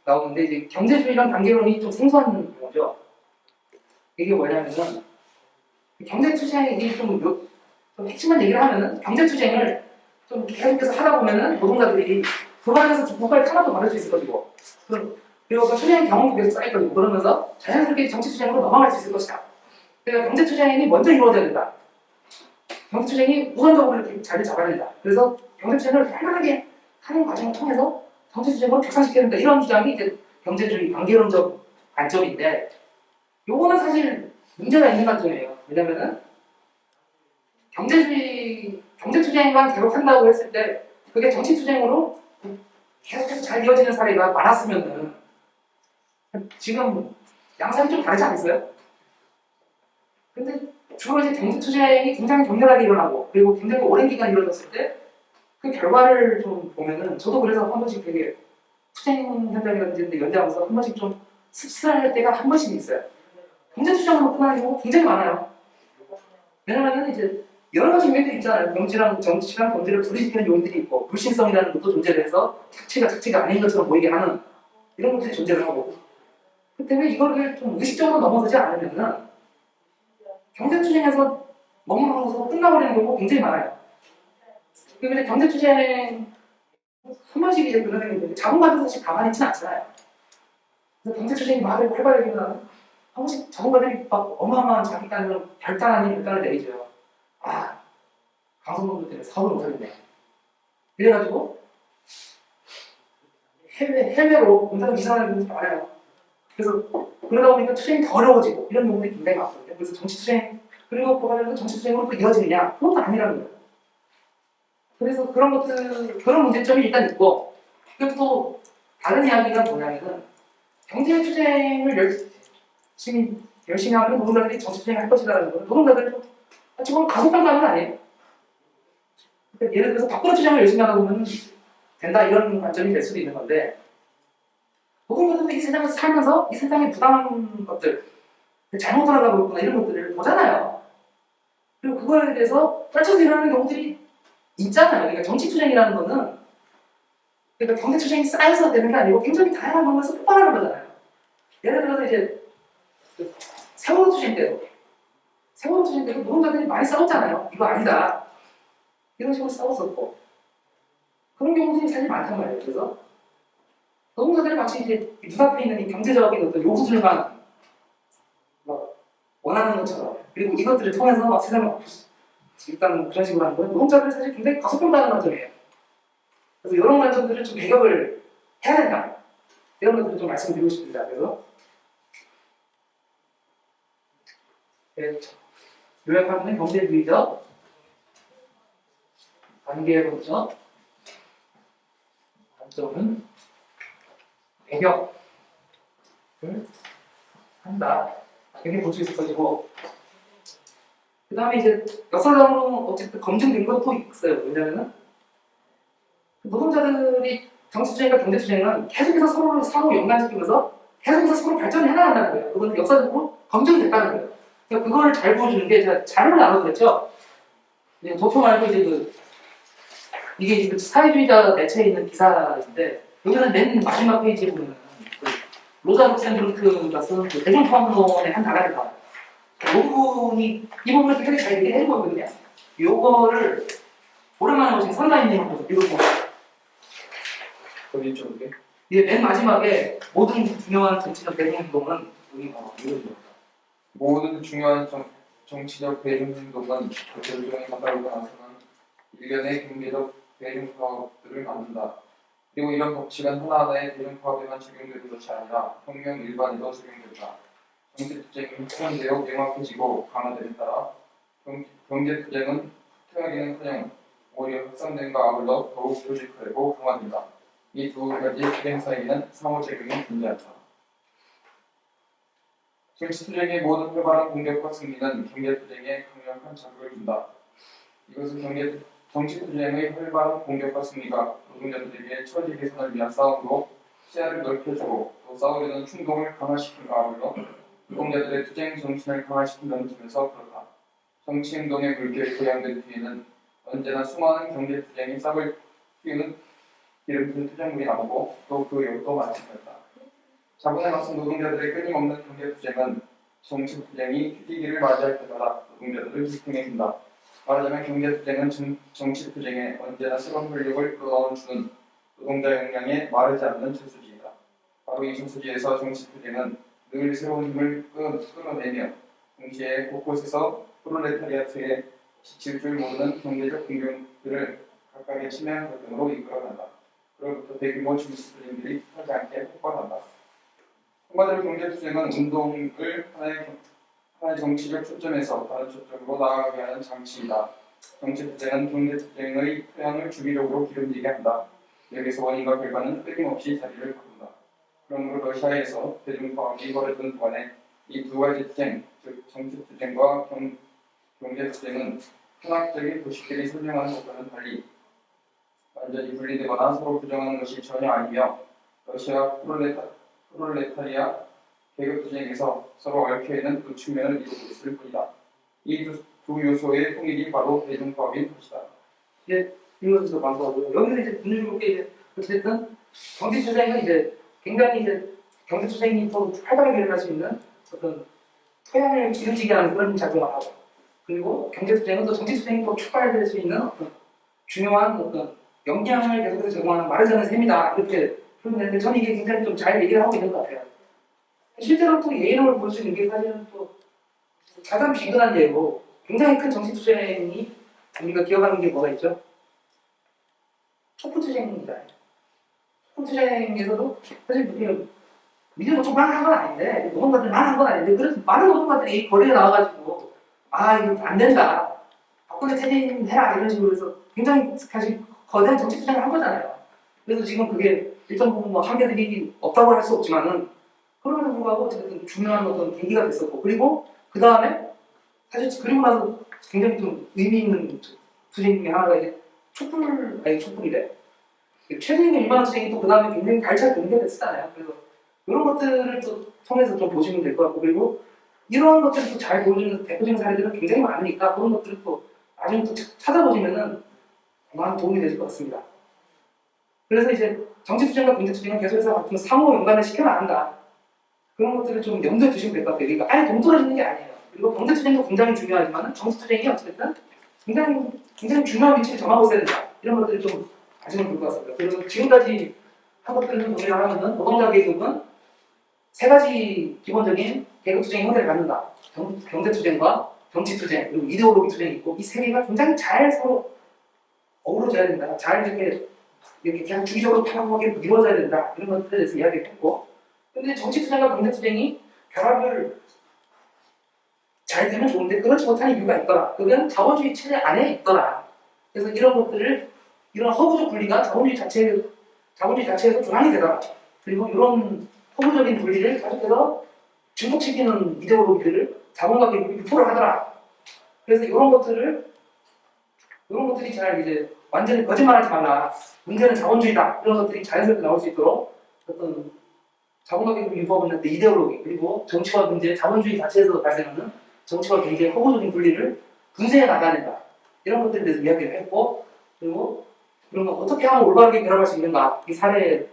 나오는데 이제 경제주의랑 단계론이 좀 생소한 용어죠. 이게 뭐냐면은 경제 투쟁이 좀 핵심만 얘기를 하면은 경제 투쟁을 좀 계속해서 하다 보면은 노동자들이 그만해서 국가의 탄압도 받을 수 있을 것이고 그리고 그 투쟁의 경험도 계속 쌓일 것이고 그러면서 자연스럽게 정치 투쟁으로 넘어갈 수 있을 것이다. 그러니까 경제 투쟁이 먼저 이루어져야 된다. 경제 투쟁이 우선적으로 이렇게 자리를 잡아야 된다. 그래서 경제 투쟁을 활발하게 하는 과정을 통해서 정치 투쟁을 격상시켜야 된다. 이런 주장이 이제 경제주의 관계론적 관점인데 요거는 사실 문제가 있는 관점이에요. 왜냐면은 경제투쟁만 계속 한다고 했을 때 그게 정치투쟁으로 계속해서 잘 이어지는 사례가 많았으면은 지금 양상이 좀 다르지 않겠어요? 근데 주로 이제 경제투쟁이 굉장히 격렬하게 일어나고 그리고 굉장히 오랜 기간 이루어졌을 때 그 결과를 좀 보면은 저도 그래서 한 번씩 되게 투쟁 현장이라든지 연대하면서 한 번씩 좀 씁쓸할 때가 한 번씩 있어요. 경제투쟁으로 끝나는 경우가 굉장히 많아요. 왜냐면은 이제 여러 가지 요인들이 있잖아요. 정치랑 경제를 부딪히는 요인들이 있고 불신성이라는 것도 존재를 해서 착취가 아닌 것처럼 보이게 하는 이런 것들이 존재를 하고 그 때문에 이거를 좀 의식적으로 넘어서지 않으면은 경제투쟁에서 머무르면서 끝나버리는 경우가 굉장히 많아요. 그런데 경제투쟁 한 번씩 이제 그런 생각이 자본가도 사실 가만히 있지는 않잖아요. 그래서 경제투쟁이 막 활발하게 일어나면 한 번씩 자본가들이 막 어마어마한 자기가 결단 아닌 결단을 내리죠. 아, 강성동들 때문에 사업을 못하겠네. 이래가지고 해외로 공장 이상하는 경우도 많아요. 그래서 그러다 보니까 투쟁이 더 어려워지고 이런 경우들이 굉장히 많거든요. 그래서 정치투쟁 그리고 그거는 정치투쟁으로 또 이어지느냐? 그것도 아니라는 거예요. 그래서 그런 문제점이 일단 있고 그리고 또 다른 이야기가 뭐냐면은 경제투쟁을 열심히 하면 노동자들이 정치투쟁을 할 것이라는 거는 노동자들이 지금 가속화가는 아니에요. 그러니까 예를 들어서 밖으로 투쟁을 열심히 하다 보면 된다 이런 관점이 될 수도 있는 건데 노동자들도 이 세상에서 살면서 이 세상의 부당한 것들 잘못 돌아가고 있구나 이런 것들을 보잖아요. 그리고 그거에 대해서 떨쳐서 일어나는 경우들이 있잖아요. 그러니까 정치투쟁이라는 거는 그러니까 경제투쟁이 쌓여서 되는 게 아니고 굉장히 다양한 방법에서 폭발하는 거잖아요. 예를 들어서 이제 세월호 투쟁 때도 노동자들이 많이 싸웠잖아요. 이거 아니다. 이런 식으로 싸웠었고 그런 경우들이 사실 많단 말이에요. 그래서 노동자들이 마치 이제 눈앞에 있는 이 경제적인 어떤 요구들만 원하는 것처럼 그리고 이것들을 통해서 막 세상을 일단 그런 식으로 하는 거예요. 노동자들이 사실 굉장히 가속병다는 관점이에요. 그래서 이런 관점들을 좀 배격을 해야 된다. 이런 것들을 좀 말씀드리고 싶습니다. 그래서 요약하면 경제주의적 관계로서 관점은 배격을 한다. 이렇게 볼 수 있을 것이고 그 다음에 이제 역사적으로 어쨌든 검증된 것도 있어요. 왜냐하면 노동자들이 정치투쟁과 경제투쟁은 계속해서 서로를 상호 연관시키면서 계속해서 서로 발전을 해나간다는 거예요. 그건 역사적으로 검증됐다는 거예요. 그러니까 그거를 잘 보여주는 게 제가 자료를 나눠드렸죠. 도표 말고 이제 이게 사회주의자 매체에 있는 기사인데 여기는 맨 마지막 페이지에 보면 로자 룩셈부르크가 쓴 대중통합론의 한 나라를 나와요. 이 부분을 굉장히 잘 얘기해 주고 있거든요. 요거를 오랜만에 오신 선사님한테 읽어보세요. 거기 쪽에 이게 맨 마지막에 모든 중요한 정치적 대중운동은 여기 봐봐. 이거죠. 모든 중요한 정치적 대중행동은 결정에 가까우고 나서는 일련의 경제적 대중파업들을 만든다. 그리고 이런 법칙은 하나하나의 대중파업에만 적용되는 것이 아니라 혁명 일반에도 적용된다. 정치투쟁이 확산되어 명확해지고 강화됨에 따라 경제투쟁은 후퇴하기는커녕 오히려 확산됨과 아울러 더욱 조직화되고 강화된다. 이 두 가지 투쟁 사이에는 상호작용이 존재한다. 정치투쟁의 모든 활발한 공격과 승리는 경제투쟁에 강력한 자극을 준다. 이것은 정치투쟁의 활발한 공격과 승리가 노동자들에게 처지 개선을 위한 싸움으로 시야를 넓혀주고 또 싸우려는 충동을 강화시킨과 아울러 노동자들의 투쟁 정신을 강화시킨다는 점에서 그렇다. 정치행동의 물결이 고양된 뒤에는 언제나 수많은 경제투쟁이 싹을 틔우는 기름진 투쟁물이 나오고 또 그 역도 마찬가지다. 자본에 맞선 노동자들의 끊임없는 경제투쟁은 정치투쟁이 휴지기를 맞이할 때마다 노동자들을 희생해준다. 말하자면 경제투쟁은 정치투쟁에 언제나 새로운 활력을 불어넣어주는 노동자 역량에 마르지 않는 저수지이다. 바로 이 저수지에서 정치투쟁은 늘 새로운 힘을 끌어내며 동시에 곳곳에서 프롤레타리아트에 지칠 줄 모르는 경제적 공격들을 각각의 치명한 갈등으로 이끌어간다. 그로부터 대규모 정치투쟁들이 하지 않게 폭발한다. 한마디로 경제투쟁은 운동을 하나의 정치적 초점에서 다른 초점으로 나아가게 하는 장치이다. 정치투쟁은 경제투쟁의 토양을 주기적으로 기름지게 한다. 여기서 원인과 결과는 끊임없이 자리를 바꾼다. 그러므로 러시아에서 대중파업이 벌어지는 동안에 이 두 가지 투쟁, 즉 정치투쟁과 경제투쟁은 현학적인 도시들이 설명하는 것과는 달리 완전히 분리되거나 서로 부정하는 것이 전혀 아니며 러시아 프롤레타리아 계급투쟁에서 서로 얽혀있는 두 측면을 이루고 있을 뿐이다. 이 두 요소의 통일이 바로 대중파업인 것이다. 이제 이것도 방법하고요. 여기서 이제 눈을 볼게 이제 어쨌든 경제투쟁은 이제 굉장히 이제 경제투쟁이 또 활발하게 일어날 수 있는 어떤 토양을 기름지게 하는 그런 작용을 하고, 그리고 경제투쟁은 또 정치투쟁이 또 촉발될 수 있는 어떤 중요한 어떤 영향을 계속해서 제공하는 마르자는 셈이다, 이렇게 표현했는데 저는 이게 굉장히 좀 잘 얘기를 하고 있는 것 같아요. 실제로 또 예를 볼 수 있는 게 사실은 또 가장 비근한 예로 굉장히 큰 정치투쟁이 우리가 기억하는 게 뭐가 있죠? 촛불투쟁입니다. 촛불투쟁에서도 사실 우리가 뭐 좀 많은 건 아닌데, 노동자들 많은 건 아닌데, 그래서 많은 노동자들이 거리에 나와가지고 이거 안 된다, 박근혜 퇴진해라, 이런 식으로 해서 굉장히 사실 거대한 정치투쟁을 한 거잖아요. 그래서 지금 그게 일정 부분 뭐 한계들이 없다고 할 수 없지만은, 그럼에도 불구하고 어쨌든 중요한 어떤 계기가 됐었고, 그리고 그 다음에 사실 그리고 나서 굉장히 좀 의미 있는 투쟁 중에 하나가 이제 촛불이래. 최저임금 2만 원 투쟁이 또 그 다음에 굉장히 발차 공개됐었잖아요. 그래서 이런 것들을 또 통해서 좀 보시면 될 것 같고, 그리고 이런 것들을 또 잘 보여주는 대표적인 사례들은 굉장히 많으니까 그런 것들을 또 나중에 또 찾아보시면은 많은 도움이 되실 것 같습니다. 그래서 이제 정치투쟁과 경제투쟁은 계속해서 상호 연관을 시켜나간다. 그런 것들을 좀 염두에 두시면 될 것 같아요. 그러니까 아예 동떨어지는 게 아니에요. 그리고 경제투쟁도 굉장히 중요하지만 정치투쟁이 어쨌든 굉장히 중요한 위치를 점하고 있어야 된다. 이런 것들을 좀 아시면 좋을 것 같습니다. 그래서 지금까지 한 것들을 좀 정리를 하면은 노동자 계급은 세 가지 기본적인 계급투쟁의 형태를 갖는다. 경제투쟁과 정치투쟁, 그리고 이데올로기 투쟁이 있고, 이 세 개가 굉장히 잘 서로 어우러져야 된다. 잘 이렇게 그냥 주기적으로 평화하게 이루어져야 된다. 이런 것들에 대해서 이야기를 했고, 근데 정치투쟁과 경제투쟁이 결합을 잘 되면 좋은데 그렇지 못한 이유가 있더라. 그건 자본주의 체제 안에 있더라. 그래서 이런 것들을, 이런 허구적 분리가 자본주의 자체에서 조항이 되더라. 그리고 이런 허구적인 분리를 계속해서 증폭시키는 이데올로기들을 자본과 계급이 유포를 하더라. 그래서 이런 것들이 잘 이제 완전히 거짓말하지 말라. 문제는 자본주의다. 이런 것들이 자연스럽게 나올 수 있도록 어떤 자본과 계급이 유포하고 있는 이데올로기, 그리고 정치와 경제, 자본주의 자체에서 발생하는 정치와 경제의 허구적인 분리를 분쇄해 나가야 된다. 이런 것들에 대해서 이야기를 했고, 그리고 이런 거 어떻게 하면 올바르게 결합할 수 있는가, 이 사례,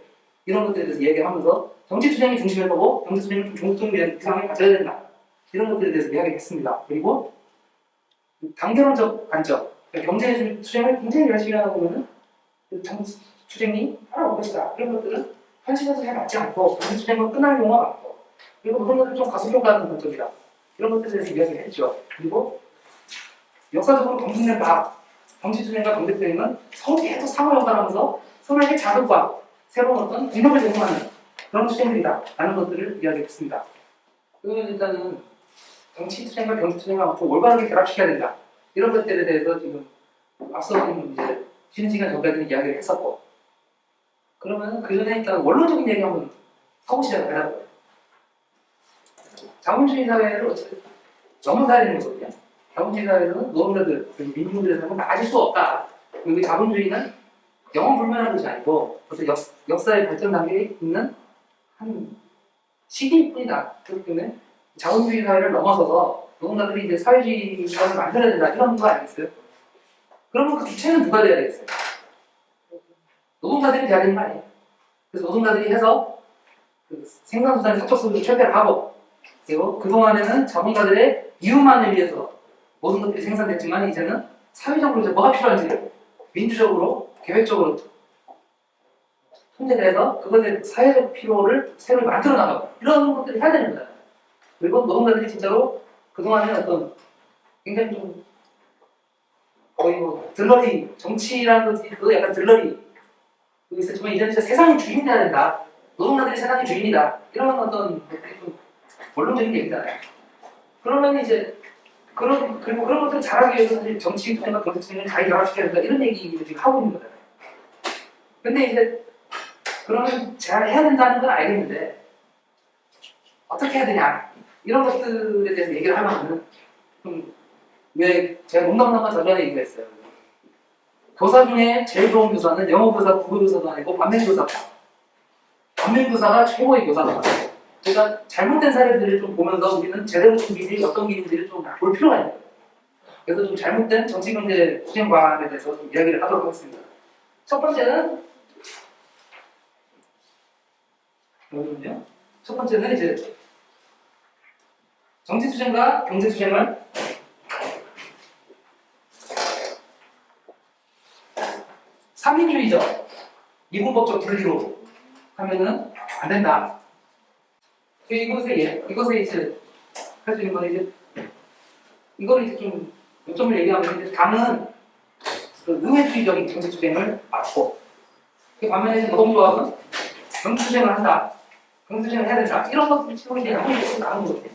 이런 것들에 대해서 이야기하면서 정치투쟁이 중심에 서고 경제투쟁은 좀 종속된 이상을 가져야 된다. 이런 것들에 대해서 이야기를 했습니다. 그리고 단결론적 관점, 그러니까 경제투쟁을 굉장히 열심히 하다 보면은 정치투쟁이 따라올 것이다. 이런 것들은 현실에서 잘 맞지 않고 경제투쟁은 끝날 경우가 많고, 그리고 그런 것들을 좀 가속효과하는 관점이다. 이런 것들에 대해서 이야기를 했죠. 그리고 역사적으로 검증된 바, 정치투쟁과 경제투쟁은 서로 계속 상호연관하면서 서로에게 자극과 새로운 어떤 능력을 제공하는 그런 투쟁들이다 라는 것들을 이야기했습니다. 그러면 일단은 정치투쟁과 경제투쟁과 더 올바르게 결합시켜야 된다. 이런 것들에 대해서 지금 앞서 이제 쉬는 시간 전까지는 이야기를 했었고, 그러면 그 전에 일단 원론적인 얘기 한번 해보시자고 하자고요. 자본주의 사회를 어쨌든 넘어가야 되는 거거든요. 자본주의 사회에서는 노동자들, 민중들의 삶은 나아질 수 없다. 그리고 자본주의는 영원 불면한 것이 아니고 어떤 역사의 발전 단계에 있는 한 시기일 뿐이다. 그렇기 때문에 자본주의 사회를 넘어서서 노동자들이 이제 사회주의 사회를 만들어야 된다. 이런 거 아니겠어요? 그러면 그 주체는 누가 돼야 되겠어요? 노동자들이 돼야 되는 거 아니에요? 그래서 노동자들이 해서 그 생산수단의 사적성을 철폐를 하고, 그리고 그동안에는 자본가들의 이윤만을 위해서 모든 것들이 생산됐지만 이제는 사회적으로 이제 뭐가 필요한지 민주적으로 계획적으로 통제돼서 그것의 사회적 필요를 새로 만들어 나가고 이런 것들이 해야 되는 거잖아요. 그리고 노동자들이 진짜로 그동안에 어떤 굉장히 좀 거의 뭐 들러리, 정치라는 것도 약간 들러리 있었지만 이제는 진짜 세상의 주인이 돼야 된다. 노동자들이 세상의 주인이다. 이런 어떤 좀 원론적인 얘기잖아요. 그러면 이제 그리고 그런 것들을 잘하기 위해서 사실 정치 투쟁과 경제 투쟁을 잘 결합시켜야 된다 이런 얘기를 지금 하고 있는 거잖아요. 근데 이제 그러면 잘 해야 된다는 건 알겠는데 어떻게 해야 되냐 이런 것들에 대해서 얘기를 하면은 왜 제가 농담삼아 전전에 얘기했어요. 교사 중에 제일 좋은 교사는 영어 교사, 국어 교사도 아니고 반면 교사다. 반면 교사가 최고의 교사다. 그러니까 잘못된 사례들을 좀 보면서 우리는 제대로 된 길이 어떤 길인지를 좀 볼 필요가 있는 거예요. 그래서 좀 잘못된 정치경제 투쟁관에 대해서 좀 이야기를 하도록 하겠습니다. 첫 번째는 뭐냐면요. 첫 번째는 이제 정치 투쟁과 경제 투쟁을 삼민주의적, 이분법적 분리로 하면은 안 된다. 이것에 이제 할 수 있는 건 이제 이거를 이제 좀 요점을 얘기하면 이제 당은 그 의회주의적인 정치 투쟁을 막고 그 반면에 이제 노동조합은 경제 투쟁을 한다. 경제 투쟁을 해야 된다. 이런 것들을 치고 이제 양쪽이 계속 나온 거거든요.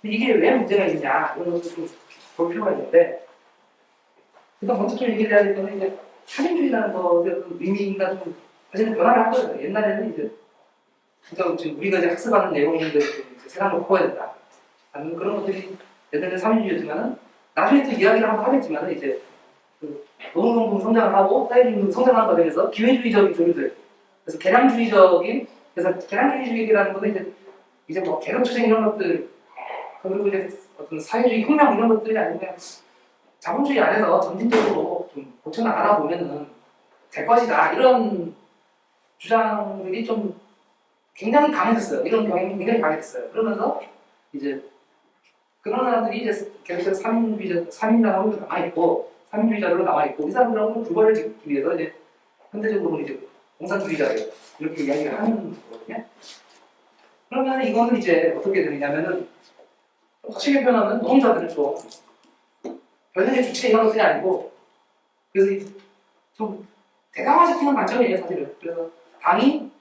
이게 왜 문제가 있냐 이런 것을 좀 볼 필요가 있는데 일단 먼저 얘기를 해야 될 거는 이제 사민주의라는 것의 어떤 의미가 좀 사실은 변화를 한 거예요. 옛날에는 이제 진짜 지금 우리가 이제 학습하는 내용인데 세상을 바꿔야 된다. 라는 그런 것들이 옛날에는 사민주의였지만은 나중에 또 이야기를 한번 하겠지만은 이제 그 노동운동 성장을 하고 사회주의 성장하는 과정에서 기회주의적인 조류들 그래서 계량주의적인 그래서 계량주의라는 것은 이제 뭐 계급투쟁 이런 것들 그리고 이제 어떤 사회주의 혁명 이런 것들이 아니면 자본주의 안에서 점진적으로 좀 고쳐나가다 보면은 될 것이다 이런 주장들이 좀 굉장히 강했었어요. 이런 경향이 굉장히 강했어요. 그러면서 이제 그런 사람들이 이제 계속해서 삼인당으로 남아있고 삼인주의자로 남아있고 이 사람들하고 불과를 짓기 위해서 이제 현대적으로 이제 공산주의자예요. 이렇게 이야기를 하는 거거든요. 그러면 이거는 이제 어떻게 되느냐면은 확실히 표현하면 노동자들은 좀 변형의 주체 이런 것들이 아니고 그래서 좀 대강화시키는 관점이에요 사실은. 그래서 당이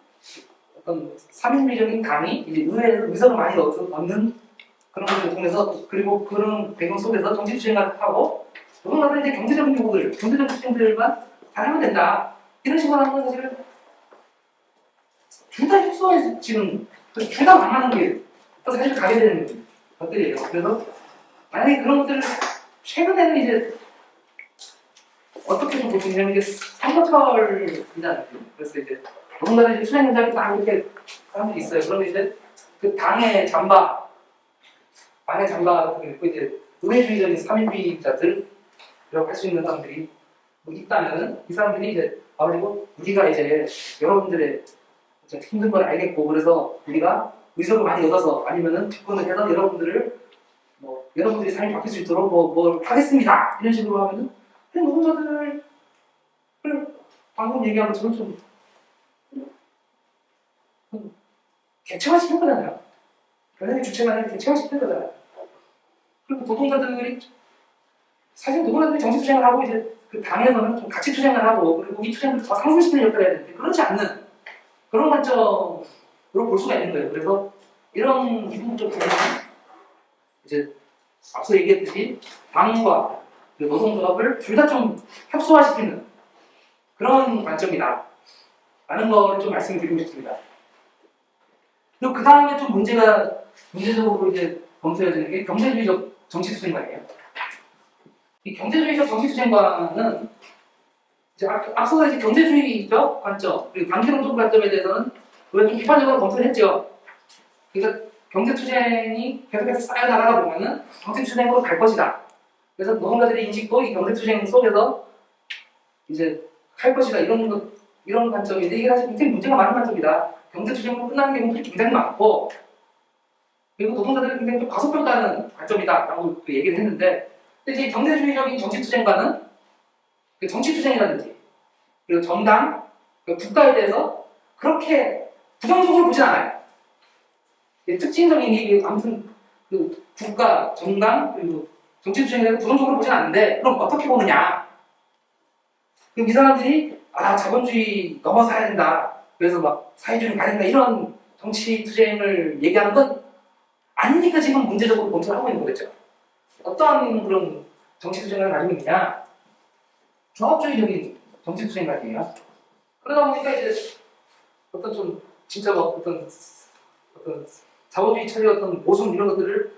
어떤 삼인주의적인 당이 이제 의회에서 의석을 많이 얻는 그런 것을 통해서 그리고 그런 배경 속에서 정치 투쟁을 하고 노동자들은 이제 경제적인 요구들, 경제적 투쟁들만 잘하면 된다 이런 식으로 하는 건 사실은 둘 다 협소해지는 둘 다 망하는 게 사실 가게 되는 것들이에요. 그래서 만약에 그런 것들을 최근에는 이제 어떻게 좀 볼 수 있냐면 이게 선거철이잖아요. 그래서 이제 노동자들 이제 투쟁 현장에 딱 이렇게 사람들이 있어요. 그러면 이제 그 당의 잠바 같은 게 있고 이제 의회주의적인 삼인주의자들이라고 할 수 있는 사람들이 뭐 있다면은 이 사람들이 이제 그리고 우리가 이제 여러분들의 힘든 걸 알겠고 그래서 우리가 의석을 많이 얻어서 아니면은 집권을 해서 여러분들이 삶이 바뀔 수 있도록 뭘 하겠습니다 이런 식으로 하면은 그냥 노동자들을 방금 얘기한 것처럼 좀 객체화시킨 거잖아요. 변형의 주체가 아니라 객체화시킨 거잖아요. 그리고 노동자들이 사실 노동자들이 정치 투쟁을 하고 이제 그 당에서는 좀 가치 투쟁을 하고 그리고 이 투쟁을 더 상승시키는 역할을 해야 되는데 그렇지 않는 그런 관점으로 볼 수가 있는 거예요. 그래서 이런 이분적 부분은 이제 앞서 얘기했듯이 당과 노동조합을 둘 다 좀 협소화시키는 그런 관점이다 라는 거를 좀 말씀드리고 싶습니다. 그리고 그 다음에 좀 문제적으로 이제 검토해야 되는 게 경제주의적 정치투쟁관이에요. 이 경제주의적 정치투쟁관은 이제 앞서서 이제 경제주의적 관점 그리고 단기론적 관점에 대해서는 우리가 좀 비판적으로 검토를 했죠. 그러니까 경제투쟁이 계속해서 쌓여나가다 보면은 경제투쟁으로 갈 것이다. 그래서 노동자들의 인식도 이 경제투쟁 속에서 이제 할 것이다 이런 관점인데 이게 사실 굉장히 문제가 많은 관점이다. 경제투쟁으로 끝나는 경우들이 굉장히 많고 그리고 노동자들이 굉장히 좀 과소평가하는 관점이다라고 얘기를 했는데 근데 이제 경제주의적인 정치투쟁과는 그 정치투쟁이라든지 그리고 정당, 그 국가에 대해서 그렇게 부정적으로 보진 않아요. 특징적인 게 아무튼 그 국가, 정당 그리고 정치투쟁에 대해서 부정적으로 보진 않는데 그럼 어떻게 보느냐? 그럼 이 사람들이 자본주의 넘어서야 된다. 그래서 막 사회주의 가야 된다 이런 정치투쟁을 얘기하는 건 아니니까 지금 문제적으로 검토를 하고 있는 거겠죠. 어떠한 그런 정치 수행을 가지고 있냐? 종합주의적인 정치 수행관이에요. 그러다 보니까 이제 어떤 좀 진짜 뭐 어떤 자본주의 체제의 어떤 모순 이런 것들을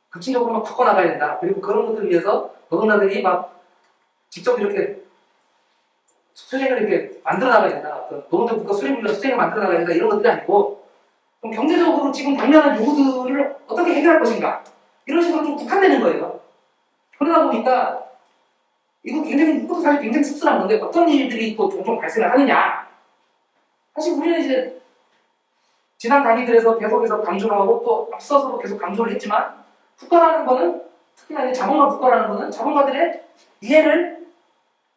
급진적으로 막 바꿔나가야 된다. 그리고 그런 것들을 위해서 노동자들이 막 직접 이렇게 수행을 이렇게 만들어 나가야 된다. 어떤 노동자 국가 수행을 만들어 나가야 된다. 이런 것들이 아니고 좀 경제적으로 지금 당면한 요구들을 어떻게 해결할 것인가. 이런 식으로 좀 국한되는 거예요. 그러다 보니까 이것도 사실 굉장히 씁쓸한 건데 어떤 일들이 또 종종 발생을 하느냐. 사실 우리는 이제 지난 강의들에서 계속해서 강조를 하고 또 앞서서도 계속 강조를 했지만 국가라는 거는 특히나 이제 자본가 국가라는 거는 자본가들의 이해를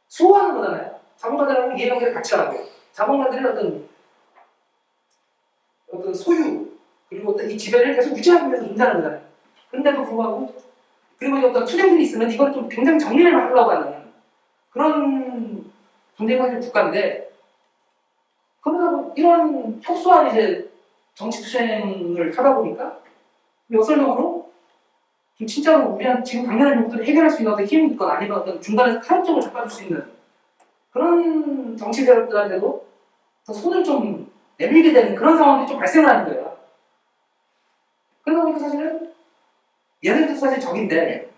수호하는 거잖아요. 자본가들하고 이해관계를 같이 하는 거예요. 자본가들의 어떤 소유 그리고 어떤 이 지배를 계속 유지하기 위해서 존재하는 거잖아요. 그런데도 불구하고 그리고 이제 어떤 투쟁들이 있으면 이걸 좀 굉장히 정리를 하려고 하는 그런 존재가 국가인데 그러다 이런 협소한 이제 정치 투쟁을 하다 보니까 역설적으로 좀 진짜로 우리한 지금 당면한 요구들을 해결할 수 있는 어떤 힘이 있거나 아니면 어떤 중간에서 타협점을 잡아줄 수 있는 그런 정치 세력들한테도 더 손을 좀 내밀게 되는 그런 상황들이 좀 발생을 하는 거예요. 그러다 보니까 사실은 얘네들도 사실 적인데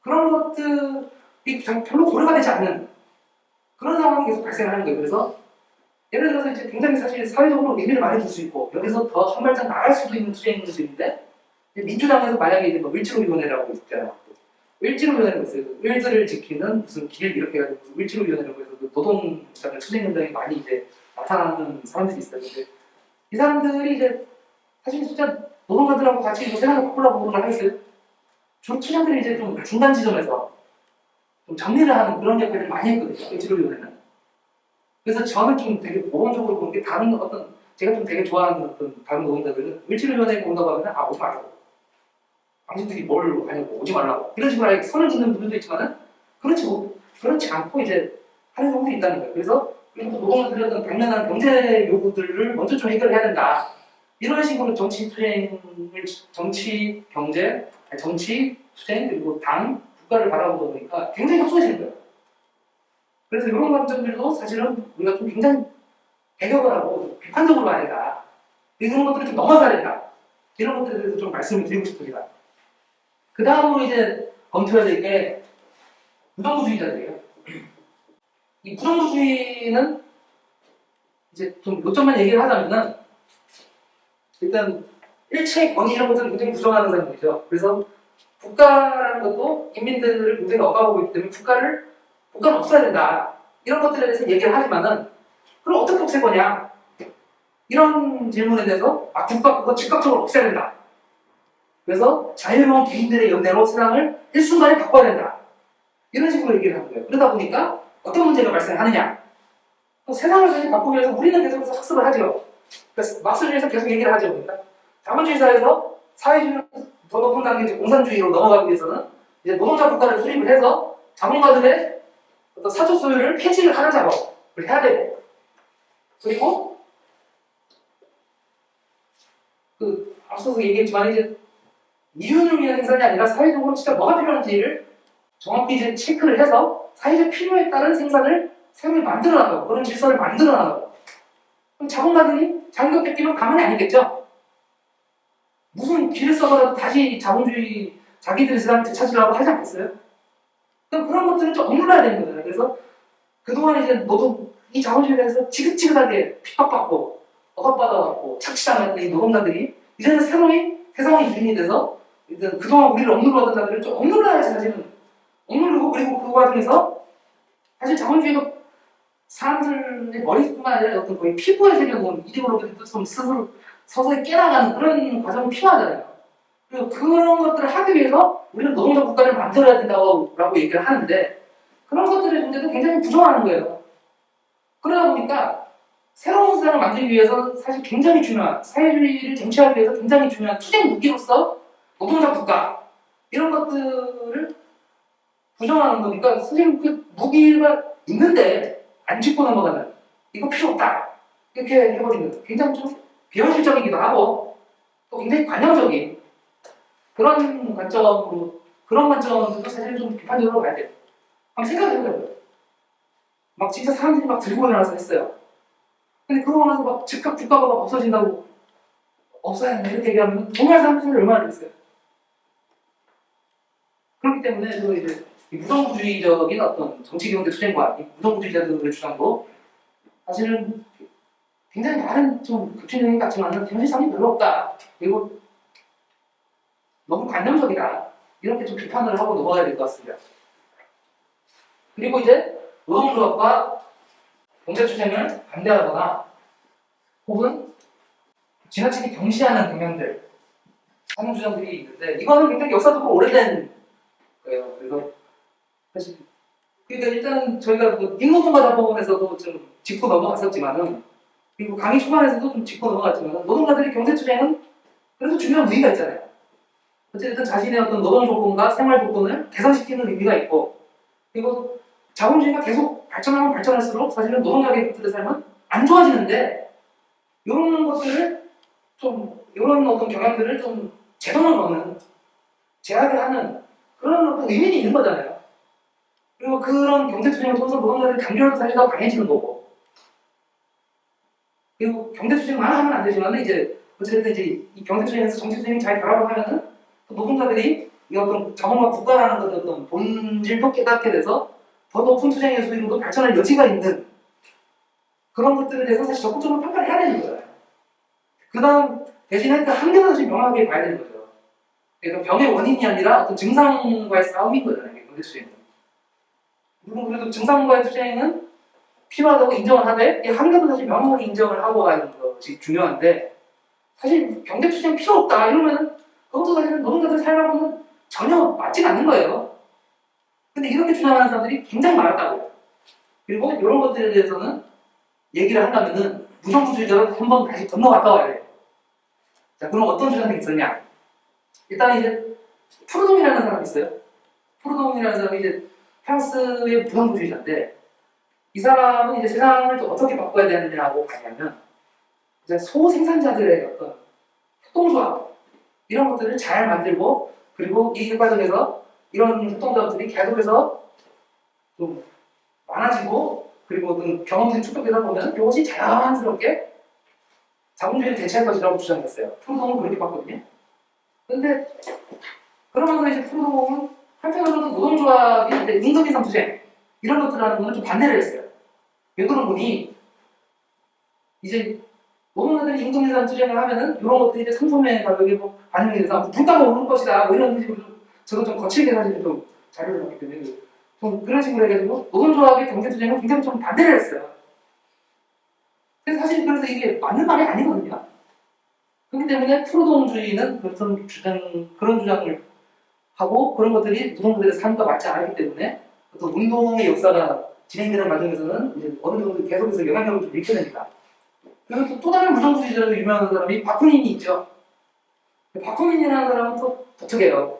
그런 것들이 별로 고려가 되지 않는 그런 상황이 계속 발생을 하는 거예요. 그래서 예를 들어서 이제 굉장히 사실 사회적으로 의미를 많이 줄 수 있고 여기서 더 한 발짝 나갈 수도 있는 투쟁들인데 민주당에서 만약에 이제 뭐 을지로위원회라고 있잖아요. 을지로위원회라고 있어요. 을들을 지키는 무슨 길 이렇게 해가지고 무슨 을지로위원회라고 해서 그 노동자들 투쟁운동에 많이 이제 나타나는 사람들이 있어요. 근데 이 사람들이 이제 사실 진짜 노동자들하고 같이 이거 세상을 바꾸려고 노력을 하겠어요. 주로 투쟁들이 이제 좀 중간 지점에서 좀 정리를 하는 그런 역할을 많이 했거든요. 을지로위원회는. 그래서 저는 좀 되게 모범적으로 보는 게 다른 어떤 제가 좀 되게 좋아하는 어떤 다른 노동자들은 을지로위원회에 온다고 하면 오지 말라고. 당신들이 뭘 하냐고 오지 말라고 이런 식으로 아예 선을 짓는 분들도 있지만은 그렇지 않고 이제 하는 경우도 있다는 거예요. 그래서 그리고 노동자들의 어떤 당면한 경제 요구들을 먼저 좀 해결해야 된다. 이런 식으로 정치 투쟁을 정치 경제 정치 투쟁 그리고 당 국가를 바라보다 보니까 굉장히 협소해지는 거예요. 그래서 이런 관점들도 사실은 우리가 좀 굉장히 배격을 하고 비판적으로 봐야 된다. 이런 것들을 좀 넘어서야 된다. 이런 것들에 대해서 좀 말씀을 드리고 싶습니다. 그 다음으로 이제 검토해야 될 게 부정부주의자들이에요. 이 부정부주의는 이제 좀 요점만 얘기를 하자면은 일단 일체의 권위 이런 것들을 굉장히 부정하는 사람들이죠. 그래서 국가라는 것도 인민들을 굉장히 억압하고 있기 때문에 국가는 없어야 된다. 이런 것들에 대해서 얘기를 하지만은 그럼 어떻게 없앨 거냐? 이런 질문에 대해서 국가 그거 즉각적으로 없애야 된다. 그래서 자유로운 개인들의 연대로 세상을 일순간에 바꿔야 된다. 이런 식으로 얘기를 하는 거예요. 그러다 보니까 어떤 문제가 발생하느냐? 세상을 사실 바꾸기 위해서 우리는 계속해서 학습을 하죠. 그래서 막스주의에서 계속 얘기를 하죠. 그러니까 자본주의 사회에서 사회주의로 더 높은 단계 이제 공산주의로 넘어가기 위해서는 이제 노동자 국가를 수립을 해서 자본가들의 어떤 사적 소유를 폐지를 하는 작업을 해야 되고 그리고 앞서서 얘기했지만 이제 이윤을 위한 생산이 아니라 사회적으로 진짜 뭐가 필요한지를 정확히 이제 체크를 해서 사회적 필요에 따른 생산을 새롭게 만들어 나가고 그런 질서를 만들어 나가고 그럼 자본가들이 자기가 뺏기면 가만히 안 있겠죠? 무슨 길을 써서라도 다시 자본주의 자기들의 세상을 되찾으려고 하지 않겠어요? 그럼 그런 것들은 좀 억눌러야 되는 거잖아요. 그래서 그동안 이제 이 자본주의에 대해서 지긋지긋하게 핍박받고 억압받아왔고 착취당했던 이 노동자들이 이제는 새로이 세상의 주인이 돼서 일단 그동안 우리를 억눌러던 자들을 좀 억눌러야지 사실은 억누르고 그리고 그 과정에서 사실 자본주의가 사람들의 머리뿐만 아니라 어떤 거의 피부에 새겨놓은 이데올로기들도 좀 스스로 서서히 깨나가는 그런 과정이 필요하잖아요. 그리고 그런 것들을 하기 위해서 우리는 노동자 국가를 만들어야 된다고 얘기를 하는데 그런 것들의 존재도 굉장히 부정하는 거예요. 그러다 보니까 새로운 세상을 만들기 위해서 사실 굉장히 중요한 사회주의를 쟁취하기 위해서 굉장히 중요한 투쟁 무기로서 노동자 국가 이런 것들을 부정하는 거니까 선생님 그 무기가 있는데 안 짚고 넘어가는 이거 필요 없다 이렇게 해버리는 굉장히 좀 비현실적이기도 하고 또 굉장히 관념적인 그런 관점으로 그런 관점도 사실은 좀 비판적으로 가야 돼요. 한번 생각해보자고요. 막 진짜 사람들이 막 들고 일어나서 했어요. 근데 그러고 나서 막 즉각 국가가 막 없어진다고 없어야 한다 이렇게 얘기하면 정말 사람들이 얼마나 되겠어요. 그렇기 때문에 저는 이제 이 무정부주의적인 어떤 정치경제 투쟁과 이 무정부주의자들의 주장도 사실은 굉장히 많은 좀 급진적인 것 같지만 현실성이 별로 없다. 그리고 너무 관념적이다. 이렇게 좀 비판을 하고 넘어가야 될 것 같습니다. 그리고 이제 노동조합과 경제투쟁을 반대하거나 혹은 지나치게 경시하는 경향들 하는 주장들이 있는데 이거는 굉장히 역사적으로 오래된 거예요. 그래서 사실 그러니까 일단은 저희가 그 닉노동과 자본에서도 좀 짚고 넘어갔었지만은 그리고 강의 초반에서도 좀 짚고 넘어갔지만은 노동자들의 경제투쟁은 그래도 중요한 의미가 있잖아요. 어쨌든 자신의 어떤 노동 조건과 생활 조건을 개선시키는 의미가 있고 그리고 자본주의가 계속 발전하면 발전할수록 사실은 노동자 계급들의 삶은 안 좋아지는데 이런 것들을 좀 이런 어떤 경향들을 좀 제동을 거는 제약을 하는 그런 어떤 의미는 있는 거잖아요. 그리고 그런 경제투쟁을 통해서 노동자들의 단결도 사실 더 강해지는 거고 그리고 경제투쟁만 하면 안 되지만 이제 어쨌든 이제 이 경제투쟁에서 정치투쟁이 잘 결합을 하면은 노동자들이 이 어떤 자본과 국가라는 것의 어떤 본질도 깨닫게 돼서 더 높은 투쟁의 수위로도 발전할 여지가 있는 그런 것들에 대해서 사실 적극적으로 평가를 해야 되는 거잖아요. 그 다음 대신에 그 한계도 사실 명확하게 봐야 되는 거죠. 그러니까 병의 원인이 아니라 어떤 증상과의 싸움인 거잖아요. 경제투쟁은. 물론 그래도 증상과의 투쟁은 필요하다고 인정을 하되 이 한계도 사실 명확하게 인정을 하고 가는 것이 중요한데 사실 경제투쟁 필요 없다 이러면 그것도 사실은 노동자들 삶하고는 전혀 맞지가 않는 거예요. 근데 이렇게 주장하는 사람들이 굉장히 많았다고. 그리고 이런 것들에 대해서는 얘기를 한다면은 무정부주의자로 한번 다시 건너갔다 와야 돼요. 자, 그럼 어떤 주장들이 있었냐? 일단 이제 프루동이라는 사람이 있어요. 프루동이라는 사람이 이제 프랑스의 무정부주의자인데 이 사람은 이제 세상을 또 어떻게 바꿔야 되느냐고 가냐면 이제 소생산자들의 어떤 협동조합 이런 것들을 잘 만들고 그리고 이 과정에서 이런 협동조합들이 계속해서 좀 많아지고 그리고 어떤 경험들이 축적되다 보면 이것이 자연스럽게 자본주의를 대체할 것이라고 주장했어요. 프루동은 그렇게 봤거든요. 그런데 그러면서 이제 프루동은 한편으로는 노동조합이 이제 임금인상 투쟁 이런 것들 하는 거는 좀 반대를 했어요. 왜 그런 분이 이제 노동자들이 임금인상 투쟁을 하면은 이런 것들이 이제 상품의 가격이 뭐 반영이 돼서 물가가 오를 것이다 뭐 이런 식으로 저도 좀 거칠게 사실 좀 자료를 봤기 때문에 좀 그런 식으로 해가지고 노동조합의 경제투쟁을 굉장히 좀 반대를 했어요. 근데 사실 그래서 이게 맞는 말이 아니거든요. 그렇기 때문에 프로동주의는 그런 주장을 하고 그런 것들이 노동자들의 삶과 맞지 않았기 때문에 어떤 운동의 역사가 진행되는 과정에서는 이제 어느 정도 계속해서 영향력을 좀 잃게 됩니다. 그리고 또 다른 무정부주의자로 유명한 사람이 바쿠닌이 있죠. 바쿠닌이라는 사람은 또 독특해요.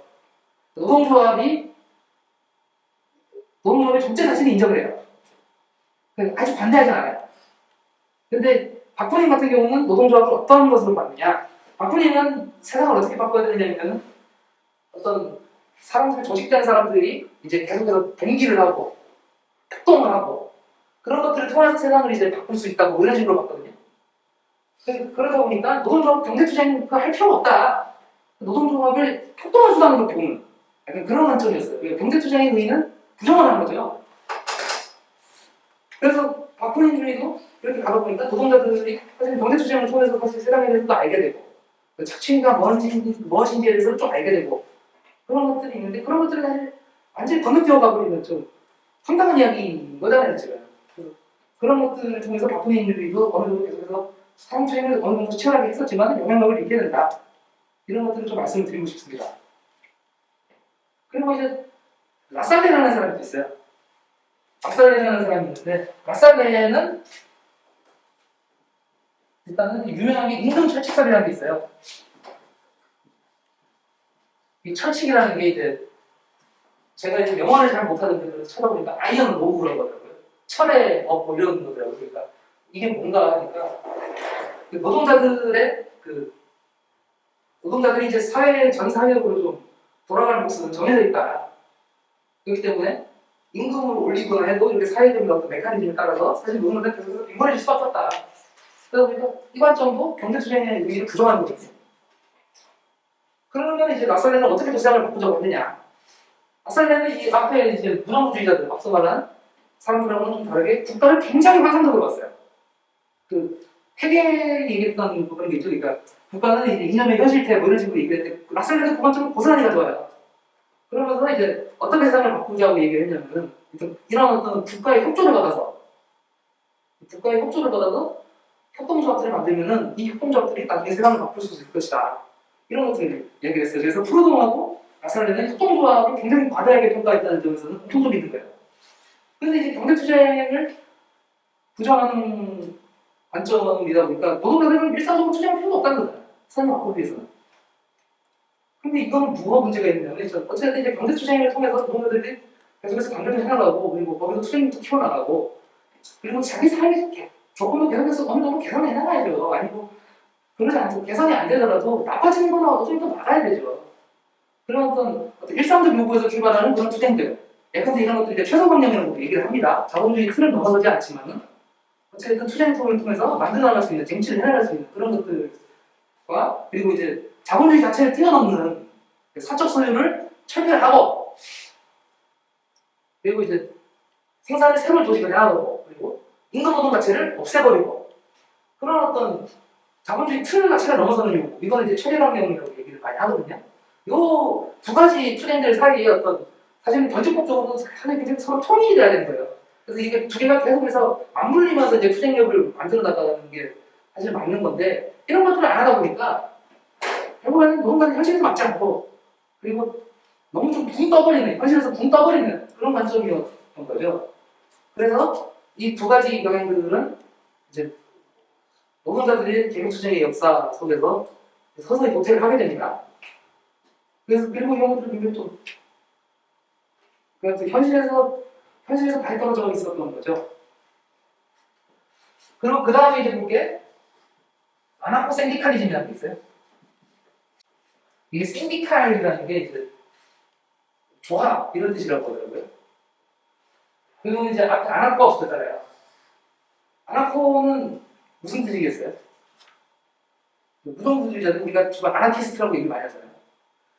노동조합의 존재 자신을 인정을 해요. 아주 반대하지 않아요. 근데 바쿠닌 같은 경우는 노동조합을 어떤 것으로 봤느냐? 바쿠닌은 세상을 어떻게 바꿔야 되느냐면 어떤 사람들 조직된 사람들이 이제 계속해서 동기를 하고 협동을 하고 그런 것들을 통해서 세상을 이제 바꿀 수 있다고 이런 식으로 봤거든요. 그러다 보니까 노동조합 경제투쟁 할 필요가 없다. 노동조합을 협동할 수단으로 보는 약간 그런 관점이었어요. 경제투쟁의 의의는 부정을 하는 거죠. 그래서 바쿠닌주의도 이렇게 가다 보니까 노동자들이 사실 경제투쟁을 통해서 사실 세상에 대해서도 알게 되고 착취가 무엇인지에 대해서 좀 알게 되고 그런 것들이 있는데 그런 것들이 사실 완전히 건너뛰어 가버리는 좀 황당한 이야기인 거잖아요 지금. 그런 것들을 통해서 바쿠닌주의도 어느 정도 계속해서 사용투쟁을 어느 정도 치열하게 했었지만 영향력을 잃게 된다. 이런 것들을 좀 말씀을 드리고 싶습니다. 그리고 이제 라살레라는 사람이 있어요. 라살레라는 사람이 있는데 라살레는 일단은 유명한 게 임금 철칙설이라는 게 있어요. 이 철칙이라는 게 이제 제가 이제 영어를 잘 못하는데 그래서 찾아보니까 아이언 로우라고 하더라고요. 철의 법 뭐 이런 거더라고요. 그러니까 이게 뭔가 하니까 노동자들이 이제 사회 전 사회적으로 좀 돌아가는 몫은 정해져 있다. 그렇기 때문에 임금을 올리거나 해도 이렇게 사회적인 어떤 메커니즘에 따라서 사실 노동자들은 계속 빈곤해질 수밖에 없다. 그래서 우리가 이 관점도 경제투쟁의 의의를 부정하는 거거든요. 그러면 이제 락살레는 어떻게 또 세상을 바꾸자고 했느냐? 락살레는 이 앞에 이제 무정부주의자들, 앞서 말한 사람들하고는 좀 다르게 국가를 굉장히 환상적으로 봤어요. 그 해겔이 얘기했던 그런 게 있죠. 그러니까 국가는 이제 이념의 현실태 뭐 이런 식으로 얘기했는데 락살레는 그 관점을 고스란히 가져와요. 그러면서 이제 어떻게 세상을 바꾸자고 얘기를 했냐면은 이런 어떤 국가의 협조를 받아서 협동조합들을 만들면은 이 협동조합들이 나중에 세상을 바꿀 수 있을 것이다. 이런 것들을 얘기를 했어요. 그래서 프로동하고 라살레는 협동조합을 굉장히 과다하게 평가했다는 점에서는 공통점이 있는 거예요. 그런데 이제 경제투쟁을 부정하는 관점이다 보니까 노동자들은 일상적으로 투쟁할 필요가 없다는 거예요. 세상을 바꾸기 위해서는. 근데 이건 뭐가 문제가 있냐면 어쨌든 이제 경제투쟁을 통해서 노동자들이 계속해서 경제를 해나가고 그리고 거기서 투쟁도 키워나가고 그리고 자기 삶이 조금은 계속해서 어느 정도 개선을 해나가야죠. 아니고 그러지 않고 개선이 안 되더라도 나빠지는 거나 어좀 더 막아야 되죠. 그런 어떤 일상적 요구에서 출발하는 그런 투쟁들. 예컨대 이런 것도 이제 최소방령이라고 얘기를 합니다. 자본주의 틀을 넘어서지 않지만은 어쨌든 투쟁통을 통해서 만들어나갈 수 있는 쟁취를 해나갈 수 있는 그런 것들과 그리고 이제 자본주의 자체를 뛰어넘는 사적 소유를 철폐하고 그리고 이제 생산의 새로운 조직을 해나가고 그리고 임금노동 자체를 없애버리고 그런 어떤 자본주의 틀 자체를 넘어서는 요구 이거는 이제 최대방령이라고 얘기를 많이 하거든요. 요 두 가지 투쟁들 사이에 어떤 사실은 변칙법적으로 사실 굉장히 서로 통일이 돼야 되는 거예요. 그래서 이게 두 개가 계속해서 맞물리면서 이제 투쟁력을 만들어 나가는 게 사실 맞는 건데 이런 것들을 안 하다 보니까 결국에는 노동자는 현실에서 맞지 않고 그리고 너무 좀 붕 떠버리는 현실에서 붕 떠버리는 그런 관점이었던 거죠. 그래서 이 두 가지 영향들은 이제 노동자들이 계급투쟁의 역사 속에서 서서히 도태를 하게 됩니다. 그래서 그리고 이런 것들은 굉장히 좀 그래서 현실에서 많이 떨어져 있었던 거죠. 그리고 그 다음에 이제 볼게 아나코 샌디칼리즘이라는 게 있어요. 이게 샌디칼이라는 게 이제 조합 이런 뜻이라고 하더라고요. 그리고 이제 앞에 아나코가 없었잖아요. 아나코는 무슨 뜻이겠어요? 무정부주의자는 우리가 주로 아나키스트라고 얘기 많이 하잖아요.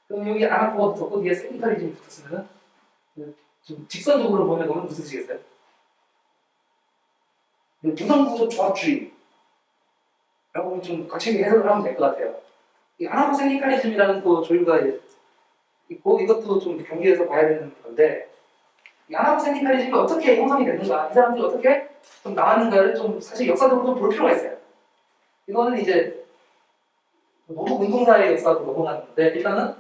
그럼 여기 아나코가 붙었고 뒤에 샌디칼리즘이 붙었으면 좀 직선적으로 보면 너무 무슨 뜻이겠어요? 무정부적 조합주의라고 좀 거칠게 해석을 하면 될 것 같아요. 이 아나코 샌디칼리즘이라는 또 조류가 있고 이것도 좀 경계해서 봐야 되는 건데 이 아나코 샌디칼리즘이 어떻게 형성이 됐는가 이 사람들이 어떻게 좀 나왔는가를 좀 사실 역사적으로 좀 볼 필요가 있어요. 이거는 이제 노동운동사의 역사로 넘어가는데 일단은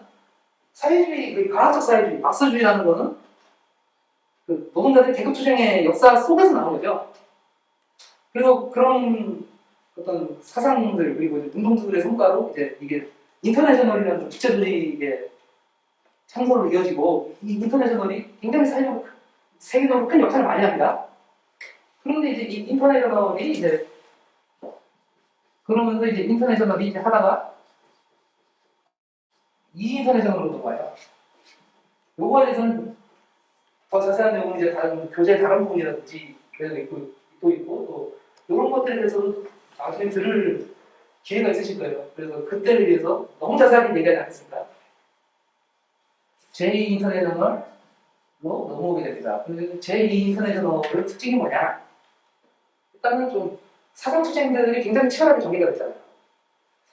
사회주의, 그 과학적 사회주의, 박스주의라는 거는 그 노동자들 계급투쟁의 역사 속에서 나온 거죠. 그리고 그런 어떤 사상들 그리고 이제 운동들의 성과로 이제 이게 인터내셔널이라는 국제 조직의 창설로 이어지고 이 인터내셔널이 굉장히 사회적으로 세계적으로 큰 역할을 많이 합니다. 그런데 이제 이 인터내셔널이 이제 그러면서 이제 인터내셔널이 이제 하다가 이 인터내셔널로 넘어와요. 요거에 대해서는 더 자세한 내용은 이제 다른 교재 다른 부분이라든지 그래서 또 있고 또 이런 것들에 대해서도 나중에 들을 기회가 있으실 거예요. 그래서 그때를 위해서 너무 자세하게 얘기하지 않겠습니다. 제2 인터내셔널로 넘어오게 됩니다. 제2 인터내셔널의 특징이 뭐냐? 일단은 좀 사상투쟁들이 굉장히 치열하게 전개가 됐잖아요.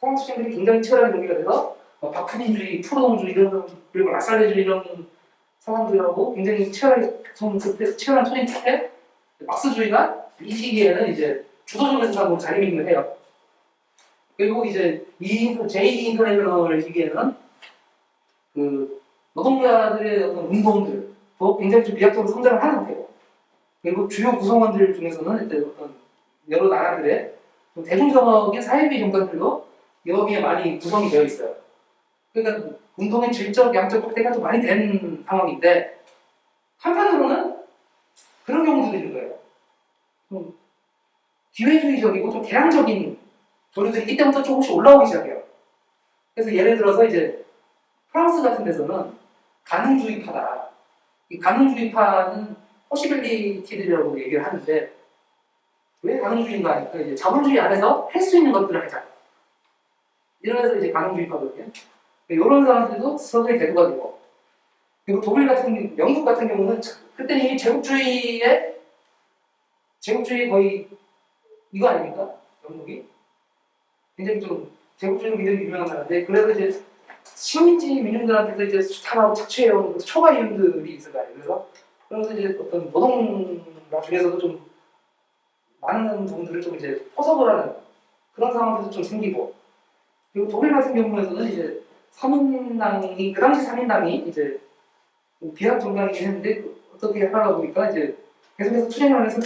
사상투쟁들이 굉장히 치열하게 전개가 돼서 박푸민주의, 프로동주의 이런 그리고 라살레주의 이런 사상들하고 굉장히 치열하게 그때 치열한 투쟁 끝에 막스주의가 이 시기에는 이제 주도적인 사상으로 자리매김을 해요. 그리고 이제 제2 인터내셔널 시기에는 그 노동자들의 어떤 운동들도 굉장히 좀 비약적으로 성장을 하는 상태고 그리고 주요 구성원들 중에서는 이제 어떤 여러 나라들의 좀 대중적인 사회주의 정당들도 여기에 많이 구성이 되어 있어요. 그러니까 운동의 질적, 양적 확대가 좀 많이 된 상황인데 한편으로는 그런 경우도 있는 거예요. 좀 기회주의적이고 좀 개량적인 조류들이 이때부터 조금씩 올라오기 시작해요. 그래서 예를 들어서 이제 프랑스 같은 데서는 가능주의파다. 이 가능주의파는 포시빌리티들이라고 얘기를 하는데 왜 가능주의인가 하니까 이제 자본주의 안에서 할 수 있는 것들을 하자. 이러면서 이제 가능주의파거든요. 이런 사람들도 서서히 대두가 되고 그리고 독일 같은 영국 같은 경우는 그때는 이미 제국주의 거의 이거 아닙니까? 영국이 굉장히 좀 제국주의로 굉장히 유명한 나라인데 그래서 이제 식민지 민중들한테서 이제 수탈하고 착취해온 초과 이윤들이 있을 거 아니에요. 그래서 이제 어떤 노동자 중에서도 좀 많은 부분들을 좀 이제 포섭을 하는 그런 상황들도 좀 생기고 그리고 독일 같은 경우에서는 이제 3인당이 그 당시 3인당이 이제 비합 정당이긴 했는데 어떻게 하다 보니까 이제 계속해서 투쟁을 하면서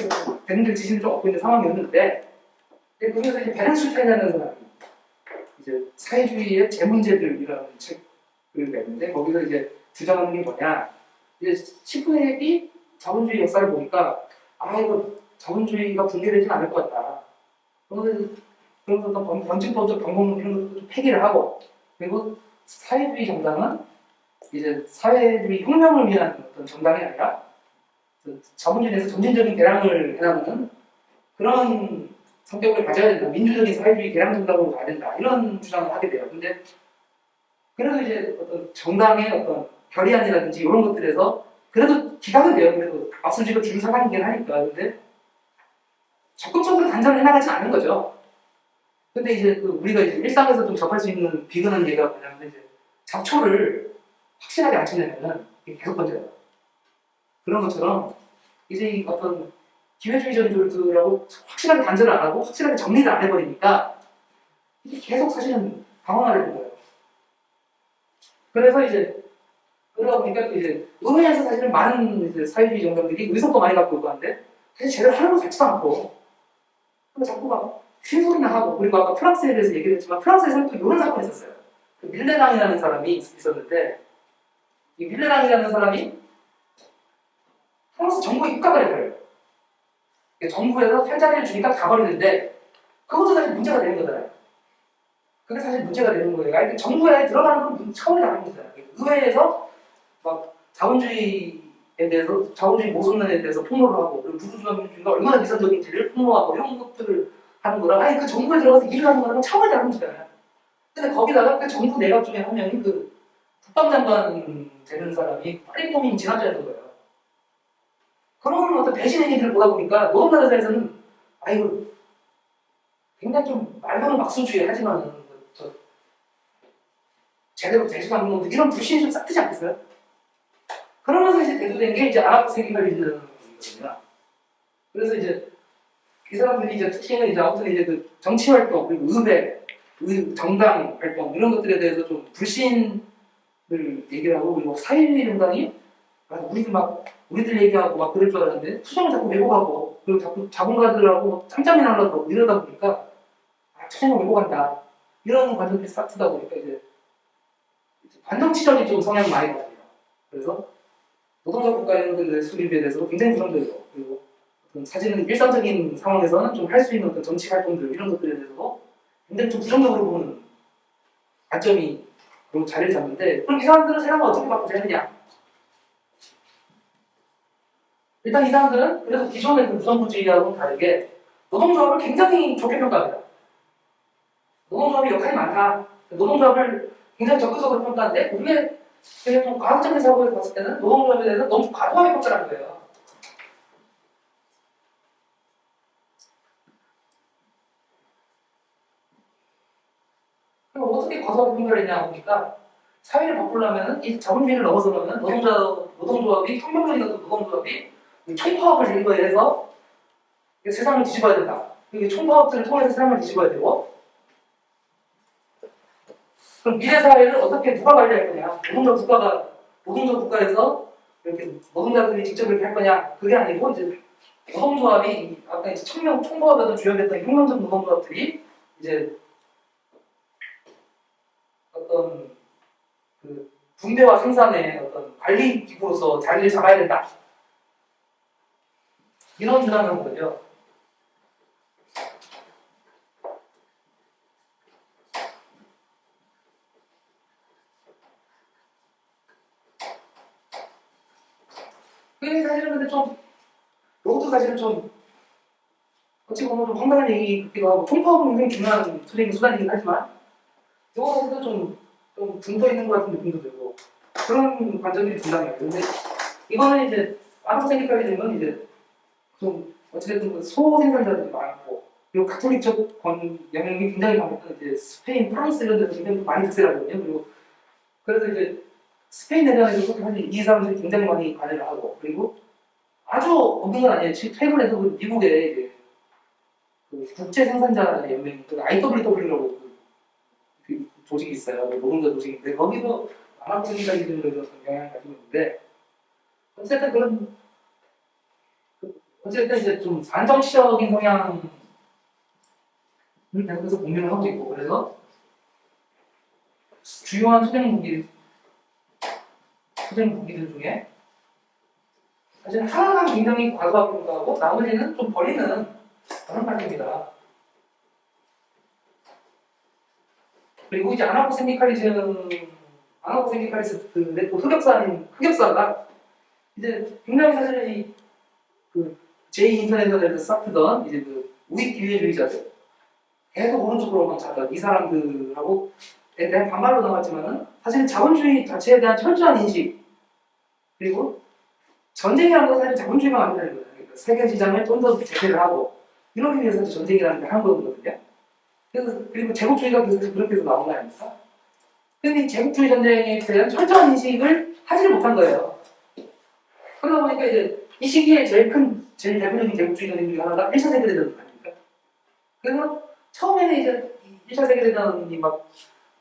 대중들 지지를 좀 얻고 있는 상황이었는데 거기서 이제 베른슈타인이라는 사람이 이제 사회주의의 재문제들이라는 책을 냈는데 거기서 이제 주장하는 게 뭐냐 이제 19세기 자본주의 역사를 보니까 이거 자본주의가 붕괴되진 않을 것 같다. 그러면서 어떤 원칙법적 방법 이런 것도 좀 폐기를 하고 그리고 사회주의 정당은 이제 사회주의 혁명을 위한 어떤 정당이 아니라 자본주의에서 점진적인 개량을 해나가는 그런 성격을 가져야 된다. 민주적인 사회주의 개량 정당으로 가야 된다. 이런 주장을 하게 돼요. 근데 그래도 이제 어떤 정당의 어떤 결의안이라든지 이런 것들에서 그래도 기각은 돼요. 그래도 앞서지고 준 사상이긴 하니까. 근데 적극적으로 단절을 해나가지 않는 거죠. 근데 이제 우리가 이제 일상에서 좀 접할 수 있는 비근한 예가 뭐냐면 이제 잡초를 확실하게 안 치려면은 이게 계속 번져요. 그런 것처럼 이제 이 어떤 기회주의자들하고 확실하게 단절을 안 하고 확실하게 정리를 안 해버리니까 이게 계속 사실은 방황하려는 거예요. 그래서 이제 그러다 보니까 이제 의회에서 사실은 많은 이제 사회주의 정당들이 의석도 많이 갖고 있고 하는데 사실 제대로 하는 거 같지도 않고 자꾸 막 쉰소리나 하고 그리고 아까 프랑스에 대해서 얘기를 했지만 프랑스에서는 또 이런 사건이 있었어요. 그 밀레당이라는 사람이 있었는데 이 밀레당이라는 사람이 프랑스 정부에 입각을 해버려요. 정부에서 팔자리를 주니까 가버리는데 그것도 사실 문제가 되는 거잖아요. 그게 사실 문제가 되는 거예요. 아니, 정부에 들어가는 건 처음이 아닌 거잖아요. 의회에서 막 자본주의에 대해서 자본주의 모순론에 대해서 폭로를 하고 그리고 부수주의가 얼마나 비선적인지를 폭로하고 이런 것들을 하는 거라 아니 그 정부에 들어가서 일을 하는 거는 차원이 다른 거잖아요. 근데 거기다가 그 정부 내각 중에 한 명이 그 국방장관 되는 사람이 파리포민 진압자였던 거예요. 그런 어떤 배신 행위들을 보다 보니까 노동자들에서는 아이고 굉장히 좀 말로는 막수주의 하지만 제대로 되지도 않는 놈들 이런 불신이 좀 싹트지 않겠어요? 그러면서 이제 대두된 게 이제 아랍 세계관리즘이거든요. 그래서 이제 이 사람들이 이제 특징은 이제 아무튼 이제 그 정치 활동 그리고 의회, 정당 활동 이런 것들에 대해서 좀 불신을 얘기를 하고 그리고 사회주의 정당이 우리들 얘기하고 막 그럴 줄 알았는데 투쟁을 자꾸 왜곡하고 그리고 자꾸 자본가들하고 짬짬이 나려고 그러고 이러다 보니까 투쟁을 왜곡한다 이런 관점들이 싹 트다 보니까 이제 반정치적인 좀 성향이 많이 나거든요. 그래서 노동자 국가의 수립에 대해서도 굉장히 부정적이고 그리고 어떤 사실은 일상적인 상황에서는 좀 할 수 있는 어떤 정치 활동들 이런 것들에 대해서도 굉장히 좀 부정적으로 보는 관점이 자리를 잡는데 그럼 이 사람들은 세상을 어떻게 바꾸자 했느냐? 일단 이 사람들은 그래서 기존의 그 무정부주의하고는 다르게 노동조합을 굉장히 좋게 평가합니다. 노동조합이 역할이 많다. 노동조합을 굉장히 적극적으로 평가하는데 우리의 좀 과학적인 사고에서 봤을 때는 노동조합에 대해서 너무 과도하게 평가를 하는 거예요. 그럼 어떻게 과도하게 평가를 했냐 보니까 사회를 바꾸려면 이 자본주의를 넘어서려면 노동조합이 혁명적인 노동조합이 총파업을 일거해서 세상을 뒤집어야 된다. 이게 총파업들을 통해서 세상을 뒤집어야 되고 그럼 미래 사회를 어떻게 누가 관리할 거냐? 노동자 국가에서 이렇게 노동자들이 직접 이렇게 할 거냐? 그게 아니고 이제 노동조합이 아까 이제 총파업에서 주역했던 혁명적 노동조합들이 이제 어떤 그 분배와 생산의 어떤 관리 기구로서 자리를 잡아야 된다. 이런 주장을 한 거죠. 그게 사실은 근데 좀 이것도 사실은 좀 어찌 보면 좀 황당한 얘기기도 하고 총파업은 굉장히 중요한 투쟁의 수단이긴 하지만 이거에도 좀 붕떠 있는 것 같은 느낌도 들고 그런 관점들이 든다는 거예요. 근데 이거는 이제 아랍생기까지 되면 이제 좀 어찌됐든 소생산자들이 많고 그리고 가톨릭적 영향이 굉장히 강했던 이제 스페인, 프랑스 이런 데서 굉장히 많이 득세하거든요. 그리고 그래서 이제 스페인 내전에서도 사실 이 사람들이 굉장히 많이 관여를 하고 그리고 아주 없는 건 아니에요. 최근에도 그 미국의 이제 그 국제 생산자 연맹, 그 IWW라고 그 조직이 있어요. 그 노동자 조직인데 거기도 아랍생기까지 좀 영향을 가지고 있는데 어쨌든 어쨌든 이제 좀 반정치적인 성향을 계속해서 공유를 하고 있고 그래서 주요한 투쟁 무기들 중에 사실 하나만 굉장히 과도하게 평가하고 나머지는 좀 버리는 그런 관점입니다. 그리고 이제 아나포센디칼리스트의 또 흑역사가 이제 굉장히 사실 그 제2인터내셔널에서 쌓트던 이제 그 우익 기회주의자들 계속 오른쪽으로만 자던 이 사람들하고 대한 반발로 나왔지만은 사실 자본주의 자체에 대한 철저한 인식 그리고 전쟁이라는 건 사실 자본주의가 만드는 거예요. 그러니까 세계 시장을 좀 더 재패를 하고 이러기 위해서 전쟁이라는 게 한 거거든요. 그래서 그리고 제국주의가 계속 그렇게 해서 나온 거 아닙니까? 근데 이 제국주의 전쟁에 대한 철저한 인식을 하지를 못한 거예요. 그러다 보니까 이제 이 시기에 제일 대표적인 제국주의 전쟁 중에 하나가 1차 세계대전 아닙니까? 그래서 처음에는 이제 1차 세계대전이 막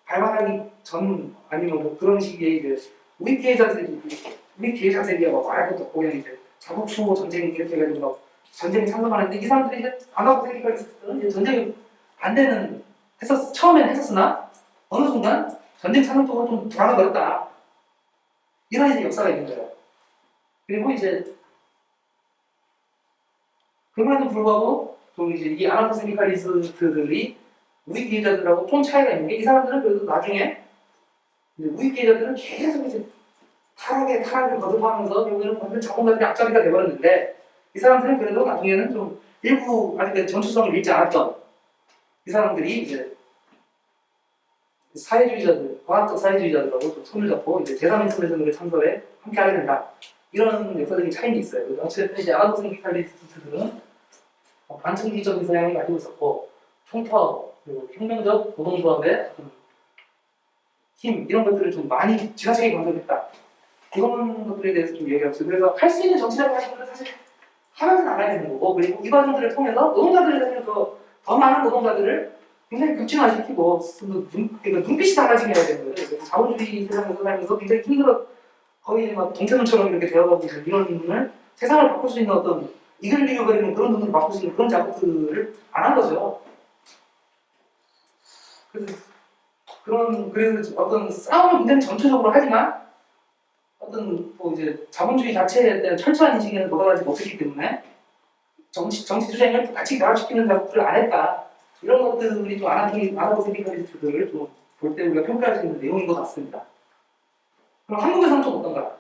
발발하기 전 아니면 뭐 그런 시기에 이제 우리 피해자 세계가 막 말도 없고 그냥 이제 자국 수호 전쟁 이렇게 해가지고 막 전쟁에 참석하는데 이 사람들이 이제 안 하고 세계까지 있었던 이제 전쟁 반대는 처음에는 했었으나 어느 순간 전쟁 참석 쪽으로 좀 돌아가 버렸다. 이런 이제 역사가 있는 거예요. 그리고 이제 그럼에도 불구하고 좀 이제 이 아나토 세미칼리스트들이 우익 기회자들하고 좀 차이가 있는 게 이 사람들은 그래도 나중에 우익 기회자들은 계속 이제 타락을 거듭하면서 결국에는 완전 자본가들이 앞자리가 돼버렸는데 이 사람들은 그래도 나중에는 좀 일부 아직 전투성을 잃지 않았던 이 사람들이 이제 과학적 사회주의자들하고 좀 손을 잡고 이제 제3인터내셔널의 참석에 함께하게 된다. 이런 역사적인 차이는 있어요. 어쨌든 이제 아나토 세미칼리스트들은 반청기적인 성향을 가지고 있었고 총파업 그리고 혁명적 노동조합의 힘 이런 것들을 좀 많이 지나치게 강조했다. 이런 것들에 대해서 좀 얘기하고 있어요. 그래서 할 수 있는 정치적인 활동들은 사실 하면서 나가야 되는 거고 그리고 이 과정들을 통해서 노동자들을 사실 더 많은 노동자들을 굉장히 극진화시키고 그러니까 눈빛이 달라지게 해야 되는 거예요. 자본주의 세상에서 살면서 굉장히 힘들어 거의 막 동태눈처럼 이렇게 되어가고 있는 이런 분을 세상을 바꿀 수 있는 어떤 이글이글거리는 그런 눈으로 바꿀 수 있는 그런 작업들을 안 한 거죠. 그래서 어떤 싸움을 굉장히 전투적으로 하지만 어떤 뭐 이제 자본주의 자체에 대한 철저한 인식에는 도달하지 못했기 때문에 정치 투쟁을 같이 결합시키는 작업들을 안 했다. 이런 것들이 좀 아나토 세미칼리스트들을 좀 볼 때 우리가 평가할 수 있는 내용인 것 같습니다. 그럼 한국에서는 좀 어떤가?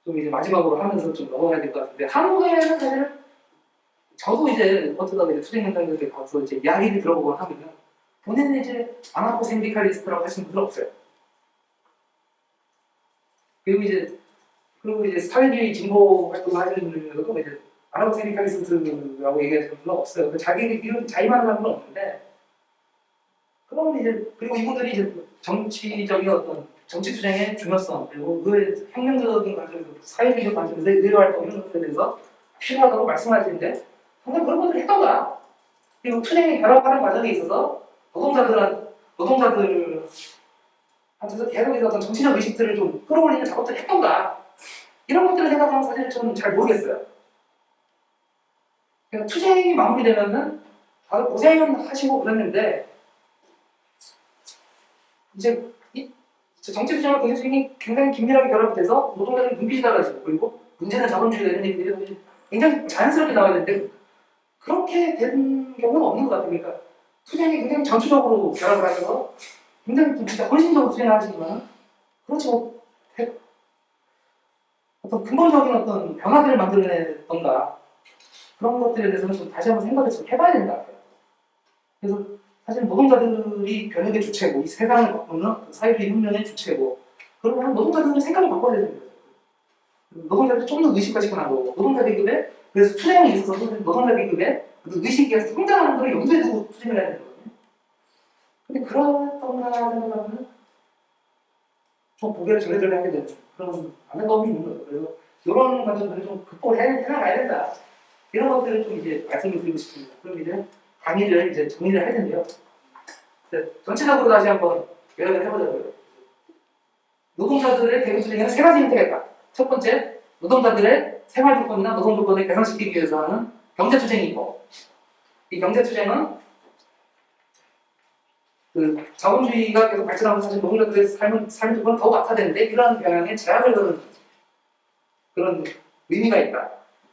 좀 이제 마지막으로 하면서 좀 넘어가야 될 것 같은데 한국에는 사실 저도 이제 어쩌다가 이제 투쟁 현장들에 가서 이제 이야기를 들어보곤 하면은 본인은 이제 아나토 세미칼리스트라고 하시는 분은 없어요. 그리고 이제 사회주의 진보 활동을 하시는 분들 중에서도 이제 아나토 세미칼리스트라고 얘기하시는 분은 없어요. 자기가 이런 자임하는 사람은 없는데 그러면 이제 그리고 이분들이 이제 정치적인 어떤 정치 투쟁의 중요성 그리고 의회 혁명적인 관점에서 사회주의적 관점에서 의회 활동 이런 것들에 대해서 필요하다고 말씀하시는데 정말 그런 것들을 했던가? 그리고 투쟁에 결합하는 과정에 있어서 노동자들한테서 계속해서 어떤 정치적 의식들을 좀 끌어올리는 작업들을 했던가? 이런 것들을 생각하면 사실 저는 잘 모르겠어요. 그러니까 투쟁이 마무리되면은 다들 고생은 하시고 그랬는데 이제 정치 투쟁과 경제 투쟁이 굉장히 긴밀하게 결합이 돼서 노동자들의 눈빛이 달라지고 그리고 문제는 자본주의다 이런 얘기들이 굉장히 자연스럽게 나와야 되는데 그렇게 된 경우는 없는 것 같아요. 그러니까 투쟁이 굉장히 전투적으로 결합을 하셔서 굉장히 진짜 헌신적으로 투쟁을 하시지만 그렇지 어떤 근본적인 어떤 변화들을 만들어내던가 그런 것들에 대해서는 좀 다시 한번 생각을 좀 해봐야 된다. 그래서 사실 노동자들이 변혁의 주체고 이 세상을 바꾸는 사회주의 혁명의 주체고 그러면 노동자들은 생각을 바꿔야 되는 거죠. 노동자들이 좀 더 의식화 시켜나가고 노동자 계급에 그래서 투쟁에 있어서 노동자 계급에 그 의식이 성장하는 걸 염두에 두고 투쟁을 해야 되거든요. 근데 그렇던가 생각하면 좀 고개를 절레절레 하게 되는 그런 안타까움이 있는 거예요. 그래서 이런 관점들을 좀 극복을 해나가야 된다. 이런 것들을 좀 이제 말씀을 드리고 싶습니다. 그럼 이제 강의를 이제 정리를 할 텐데요. 전체적으로 다시 한번 요약을 해보자고요. 노동자들의 대부 투쟁에는 세 가지 형태가 있다. 첫 번째, 노동자들의 생활 조건이나 노동 조건을 개선시키기 위해서 하는 경제 투쟁이 있고, 이 경제 투쟁은 그 자본주의가 계속 발전하면서 사실 노동자들의 삶 조건은 더욱 악화되는데 이러한 경향에 제약을 거는 그런 의미가 있다.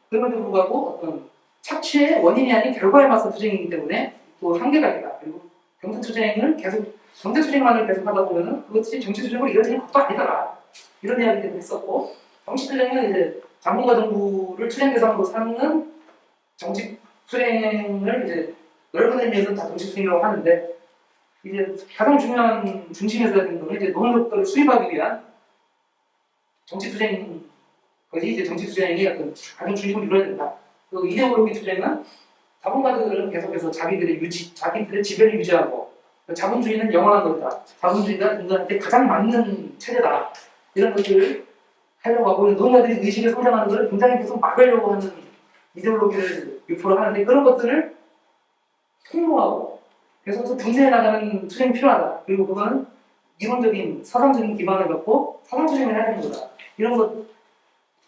그럼에도 불구하고 어떤 착취의 원인이 아닌 결과에 맞서 투쟁이기 때문에 또 한계가 있다. 그리고 경제 투쟁을 계속 경제 투쟁만을 계속 하다 보면은 그것이 정치 투쟁으로 이어지는 것도 아니더라. 이런 이야기들을 했었고, 정치 투쟁은 이제 자본과 정부를 투쟁 대상으로 삼는 정치 투쟁을 이제 넓은 의미에서 다 정치 투쟁이라고 하는데, 이제 가장 중요한 중심에서 되는 거는 이제 노동력들을 수입하기 위한 정치 투쟁, 것이 이제 정치 투쟁의 어떤 가장 중심을 이루어야 된다. 그리고 이데올로기 투쟁은 자본가들은 계속해서 자기들의 지배를 유지하고 자본주의는 영원한 것이다. 자본주의가 인간한테 가장 맞는 체제다. 이런 것들을 하려고 하고 노동자들이 의식을 성장하는 것을 굉장히 계속 막으려고 하는 이데올로기를 유포를 하는데 그런 것들을 통로하고 계속해서 분쇄해 나가는 투쟁이 필요하다. 그리고 그거는 이론적인 사상적인 기반을 갖고 사상 투쟁을 해야 되는 거다. 이런 것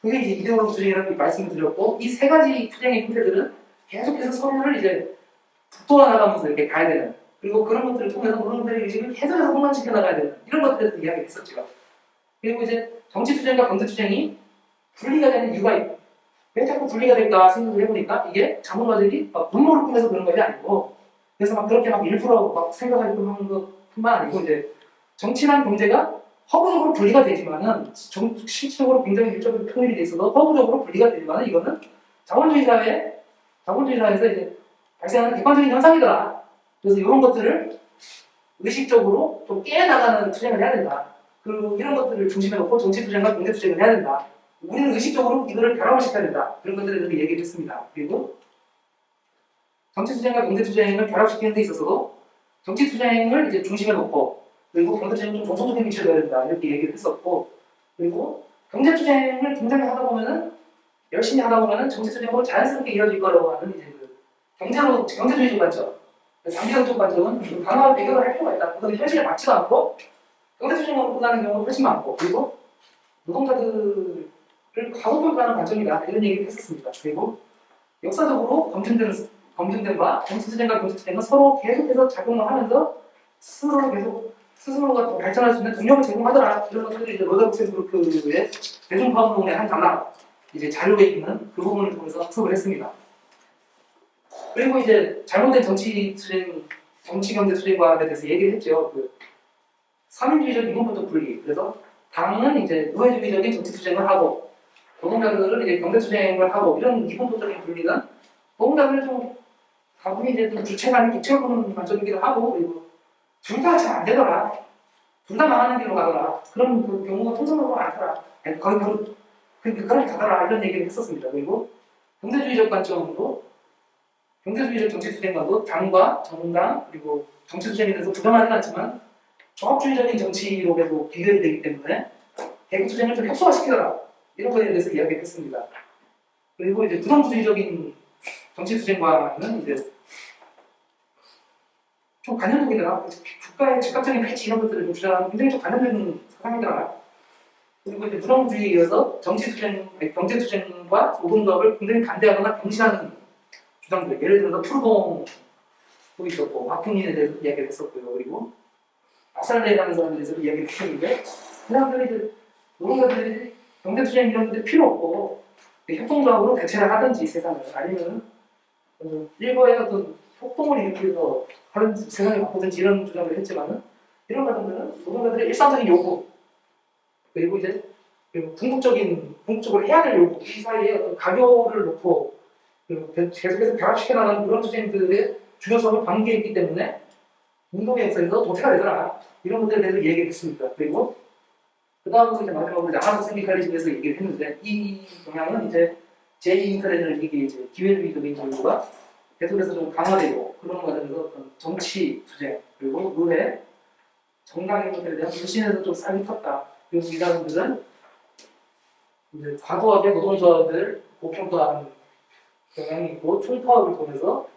그게 이제 이데올로기 투쟁이라고 말씀을 드렸고 이 세 가지 투쟁의 형태들은 계속해서 서로를 이제 북돋아 나가면서 이렇게 가야 되는 그리고 그런 것들을 통해서 노동자들의 의식을 계속해서 성장시켜 나가야 되는 이런 것들에 대해서 이야기를 했었죠. 그리고 이제 정치 투쟁과 경제 투쟁이 분리가 되는 이유가 있고 왜 자꾸 분리가 될까 생각을 해보니까 이게 자본가들이 분모를 꾸며서 그런 것이 아니고 그래서 막 그렇게 막 일부러 막 생각하려고 하는 것뿐만 아니고 이제 정치랑 경제가 허구적으로 분리가 되지만은 실질적으로 굉장히 일적으로 통일이 돼 있어도 허구적으로 분리가 되지만은 이거는 자본주의 사회에서 이제 발생하는 객관적인 현상이더라. 그래서 이런 것들을 의식적으로 좀 깨나가는 투쟁을 해야 된다. 그리고 이런 것들을 중심에 놓고 정치 투쟁과 경제 투쟁을 해야 된다. 우리는 의식적으로 이거를 결합을 시켜야 된다. 그런 것들에 대해서 얘기를 했습니다. 그리고 정치 투쟁과 경제 투쟁을 결합시키는 데 있어서도 정치 투쟁을 이제 중심에 놓고 그리고 경제 투쟁은 좀 정성적인 위치를 둬야 된다. 이렇게 얘기를 했었고 그리고 경제 투쟁을 굉장히 하다 보면은 열심히 하다 보면은 정치 투쟁으로 자연스럽게 이어질 거라고 하는 이제 그 경제주의적 관점, 장기적인 관점은 강화를 배경을 할 필요가 있다. 그건 현실에 맞지도 않고 경제 투쟁으로 끝나는 경우가 훨씬 많고 그리고 노동자들을 가속평가하는 관점이다. 이런 얘기를 했었습니다. 그리고 역사적으로 검증된 바 정치 투쟁과 경제 투쟁은 서로 계속해서 작용을 하면서 스스로가 더 발전할 수 있는 동력을 제공하더라. 이런 것들이 이제 로자룩센부르크의 대중파운론의 한 단락 이제 자료에 있는 그 부분을 통해서 학습을 했습니다. 그리고 이제 잘못된 정치 경제 투쟁과에 대해서 얘기를 했죠. 그 삼인주의적 이분법적 분리. 그래서 당은 이제 우회주의적인 정치 투쟁을 하고 노동자들은 이제 경제 투쟁을 하고 이런 이분법적인 분리는 노동자들을 좀 다분히 이제 좀 주체가 아닌 객체를 보는 관점이기도 하고 그리고 둘 다 잘 안 되더라. 둘 다 망하는 길로 가더라. 그런 그 경우가 통상적으로 많더라. 거의 바로 그렇게 가더라. 이런 얘기를 했었습니다. 그리고 경제주의적 관점으로 경제주의적 정치 투쟁과도 당과 정당 그리고 정치 투쟁에 대해서 부정하지는 않지만 종합주의적인 정치로 계속 비교이 되기 때문에 대국 투쟁을 좀 협소화시키더라. 이런 거에 대해서 이야기를 했습니다. 그리고 이제 부정부주의적인 정치 투쟁과는 이제 좀 관념적이더라. 국가의 즉각적인 패치 이런 것들을 좀 주장하는 굉장히 좀 관념적인 사상이더라. 그리고 이제 부정부주의에 이어서 경제 투쟁과 노동조합을 굉장히 반대하거나 경시하는 주장들. 예를 들어서 푸르동도 있었고 박풍린에 대해서 이야기를 했었고요. 그리고 아살레라는 사람에 대해서도 이야기를 했었는데 그 사람들이 이제 노동자들이 경제 투쟁 이런 것들이 필요 없고 협동조합으로 대체를 하든지 세상을 아니면 일거에 어떤 폭동을 일으켜서 다른 세상을 바꾸든지 이런 주장을 했지만은 이런 과정들은 노동자들의 일상적인 요구 그리고 이제 궁극적인 궁극적으로 해야 될 요구, 이 사이에 어떤 가교를 놓고 계속해서 결합시켜 나가는 그런 투쟁들의 중요성을 관계했기 때문에 운동의 역사에서 도태가 되더라. 이런 것들에 대해서 얘기를 했습니다. 그리고 그 다음으로 이제 마지막으로 이제 아나토 신디칼리즘에서 얘기를 했는데 이 경향은 이제 제2인터내셔널 이제 기회주의적인 정부가 계속해서 좀 강화되고 그런 과정에서 어떤 정치 투쟁 그리고 의회 정당의 것들에 대한 불신에서 좀 싹이 텄다. 그리고 이 사람들은 이제 과도하게 노동조합을 고평가하는 경향이 있고 총파업을 통해서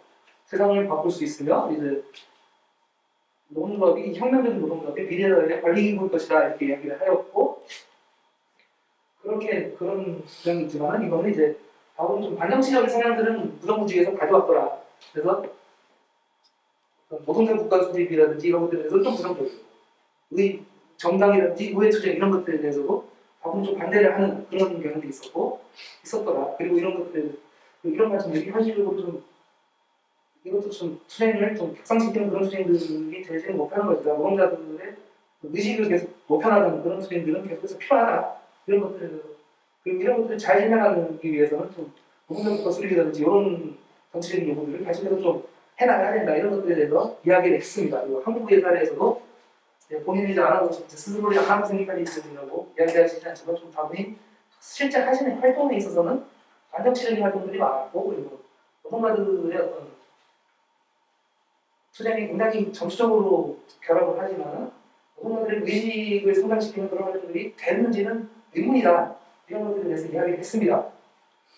세상을 바꿀 수 있으며 이제 노동조합이 혁명적인 노동조합이 미래의 관리기구일 것이다 이렇게 이야기를 하였고 그렇게 그런 주장이 있지만 이거는 이제 바로 좀 반정치적인 성향들은 무정부주의에서 가져왔더라. 그래서 노동자 국가 수립이라든지 이런 것들에 대해서 좀 부정적이고 우리 정당이라든지 의회 투쟁 이런 것들에 대해서도 바로 좀 반대를 하는 그런 경향도 있었더라. 그리고 이런 것들 이런 말씀들이 현실적으로 좀 이것도 좀 투쟁을 좀 격상시키는 그런 투쟁들이 되지 못하는 것이다. 노동자들의 의식을 계속 높여나가는 그런 투쟁들은 계속해서 필요하다. 이런 것들을 그리고 이런 것들을 잘 해나가기 위해서는 좀 노동자 수립이라든지 이런 정치적인 요구들을 계속해서 좀 해나가야 된다. 이런 것들에 대해서 이야기를 했습니다. 그리고 한국의 사례에서도 본인이 이제 안 하고 스스로를 안 하고 생각하려고 이야기하시지 않지만 좀 다분히 실제 하시는 활동에 있어서는 반정치적인 활동들이 많았고 그리고 노동자들의 어떤 투쟁이 굉장히 정치적으로 결합을 하지만 노동자들의 의식을 성장시키는 그런 활동들이 되는지는 의문이다. 이런 것들에 대해서 이야기를 했습니다.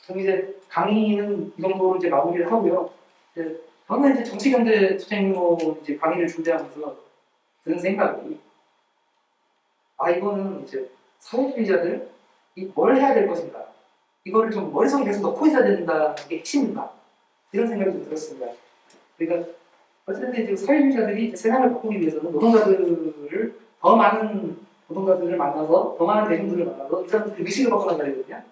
저는 이제 강의는 이 정도로 이제 마무리를 하고요. 저는 이제 정치경제 투쟁으로 이제 강의를 준비하면서 드는 생각이 이거는 이제 사회주의자들이 뭘 해야 될 것인가 이거를 좀 머릿속에 계속 넣고 있어야 된다는 게 핵심인가 이런 생각이 좀 들었습니다. 그러니까 어쨌든 이제 사회주의자들이 이제 세상을 바꾸기 위해서는 노동자들을 더 많은 노동자들을 만나서 더 많은 대중들을 만나서 이 사람들이 의식을 바꿔나가야 되거든요.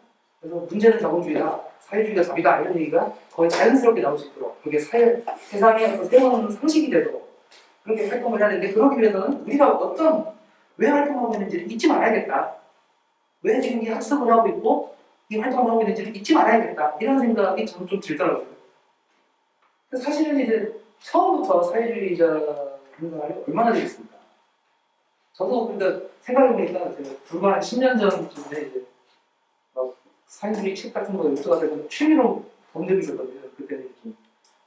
그래서 문제는 자본주의다, 사회주의가 답이다 이런 얘기가 거의 자연스럽게 나올 수 있도록 그게 세상의 어떤 새로운 상식이 되도록 그렇게 활동을 해야 되는데 그러기 위해서는 우리가 왜 활동하고 있는지를 잊지 말아야겠다. 왜 지금 이 학습을 하고 있고 이 활동을 하고 있는지를 잊지 말아야겠다. 이런 생각이 저는 좀 들더라고요. 사실은 이제 처음부터 사회주의자 생각이 얼마나 되겠습니까? 저도 그러니까 생각해보니까 불과 한 10년 전쯤에 이제 막 사회주의 책 같은 거 읽어가지고 취미로 본 적이 있었거든요. 그때는 좀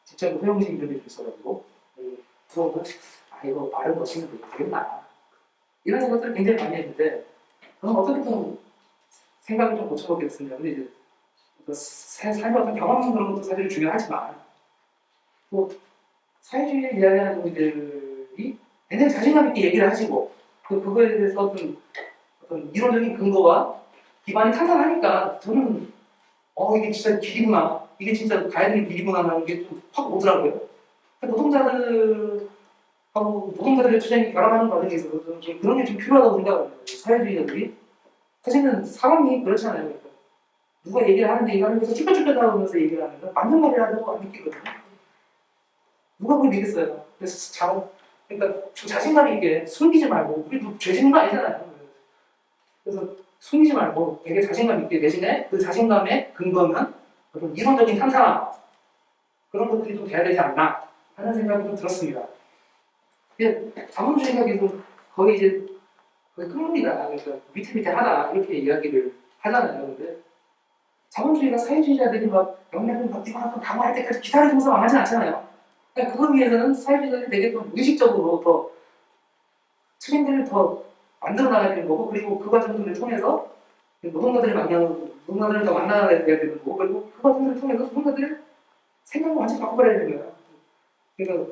직접 회용식 이런 게 있어가지고 그거 이거 말을 멋있는 게 되겠나 이런 생각들을 굉장히 많이 했는데 저는 어떻게 좀 생각을 좀 고쳐보게 됐습니다. 근데 이제 삶의 어떤 경험 그런 것도 사실 중요하지만 또 사회주의를 이야기하는 분들이 굉장히 자신감 있게 얘기를 하시고 그거에 대해서 어떤 이론적인 근거와 기반이 탄탄하니까 저는 이게 진짜 길이구나 이게 진짜 가야 되는 길이구나 하는 게 좀 확 오더라고요. 노동자들의 투쟁이 결합하는 과정에 있어서 좀 그런 게 좀 필요하다고 생각합니다. 사회주의자들이 사실은 사람이 그렇잖아요. 그러니까 누가 얘기를 하는데 이 사람에서 쭈뼛쭈뼛 나오면서 얘기를 하면 맞는 말을 하다고 안 느끼거든요. 누가 그걸 믿겠어요. 그러니까 좀 자신감 있게 숨기지 말고 우리도 죄 짓는 거 아니잖아요. 그래서 숨기지 말고 되게 자신감 있게 대신에 그 자신감의 근거는 어떤 이론적인 탄탄함 그런 것들이 좀 돼야 되지 않나 하는 생각이 좀 들었습니다. 자본주의가 계속 거의 끝입니다. 그러니까 위태위태하다 이렇게 이야기를 하잖아요. 근데 자본주의가 사회주의자들이 막 명령을 받고 강화할 때까지 기다려주면서 망하진 않잖아요. 그러니까 그걸 위해서는 사회주의자들이 되게 좀 의식적으로 더 트렌드를 더 만들어 나가야 되는 거고 그리고 그 과정들을 통해서 노동자들을 더 만나야 되는 거고 그리고 그 과정들을 통해서 노동자들의 생각을 완전히 바꿔버려야 되는 거예요. 그러니까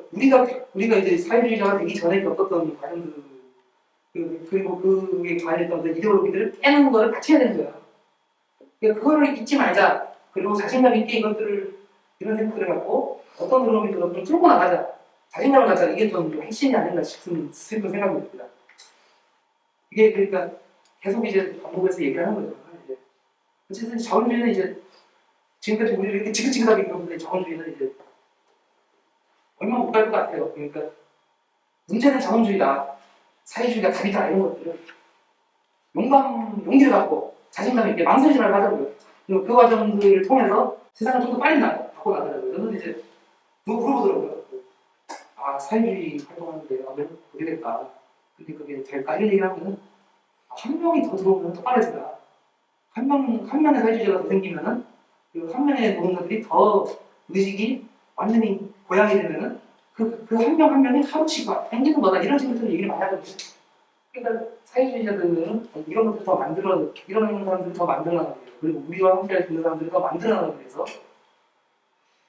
우리가 이제 사회주의자가 되기 전에 겪었던 과정들 그리고 그에 관련했던 그 이데올로기들을 깨는 거를 같이 해야 되는 거예요. 그러니까 그거를 잊지 말자. 그리고 자신감 있게 이런 생각들을 갖고 어떤 흐름이 들어도 좀 풀고 나가자. 자신감을 갖자. 이게 좀 핵심이 아닌가 싶은 슬픈 생각이 듭니다. 이게 그러니까 계속 이제 반복해서 얘기를 하는 거죠. 어쨌든 자본주의는 이제 지금까지 우리를 이렇게 지긋지긋하게 그러는데 자본주의는 이제 얼마 못 갈 것 같아요. 그러니까 문제는 자본주의다. 사회주의가 답이다. 이런 것들을 용기를 갖고 자신감 있게 망설이지 말고 하자고요. 그리고 그 과정들을 통해서 세상을 좀 더 빨리 바꿔 나가더라고요. 저는 이제 누가 물어보더라고요. 아, 사회주의 활동하는데 너무 고되겠다. 근데 그게 될까? 이런 얘기를 하면은 한 명이 더 들어오면 더 빨라진다. 한 명의 사회주의자가 더 생기면은 그 한 명의 노동자들이 더 의식이 완전히 고양이 되면은 그 한 명 한 명이 하루씩 막 땡기는 거다. 이런 식으로 얘기를 많이 하거든요. 그러니까 사회주의자들은 이런 것들 더 만들어, 이런 사람들을 더 만들어나가야 돼요. 그리고 우리와 함께 할 수 있는 사람들을 더 만들어나가기 위해서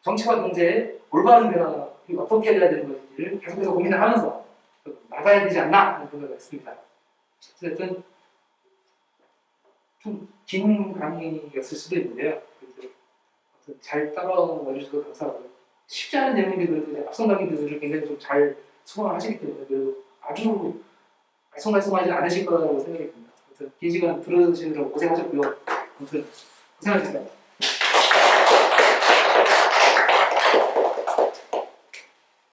정치와 경제의 올바른 변화가 어떻게 해야 되는 것인지를 계속해서 고민을 하면서 나가야 되지 않나 하는 생각을 했습니다. 어쨌든 좀 긴 강의였을 수도 있는데요. 잘 따라와 주셔서 감사하고요. 쉽지 않은 내용인데도 앞선 강의들을 굉장히 좀 잘 소화를 하시기 때문에 그래도 아주 말썽말썽하지 않으실 거라고 생각이 듭니다. 아무튼 긴 시간 들어주시느라고 고생하셨고요. 아무튼 고생하셨습니다.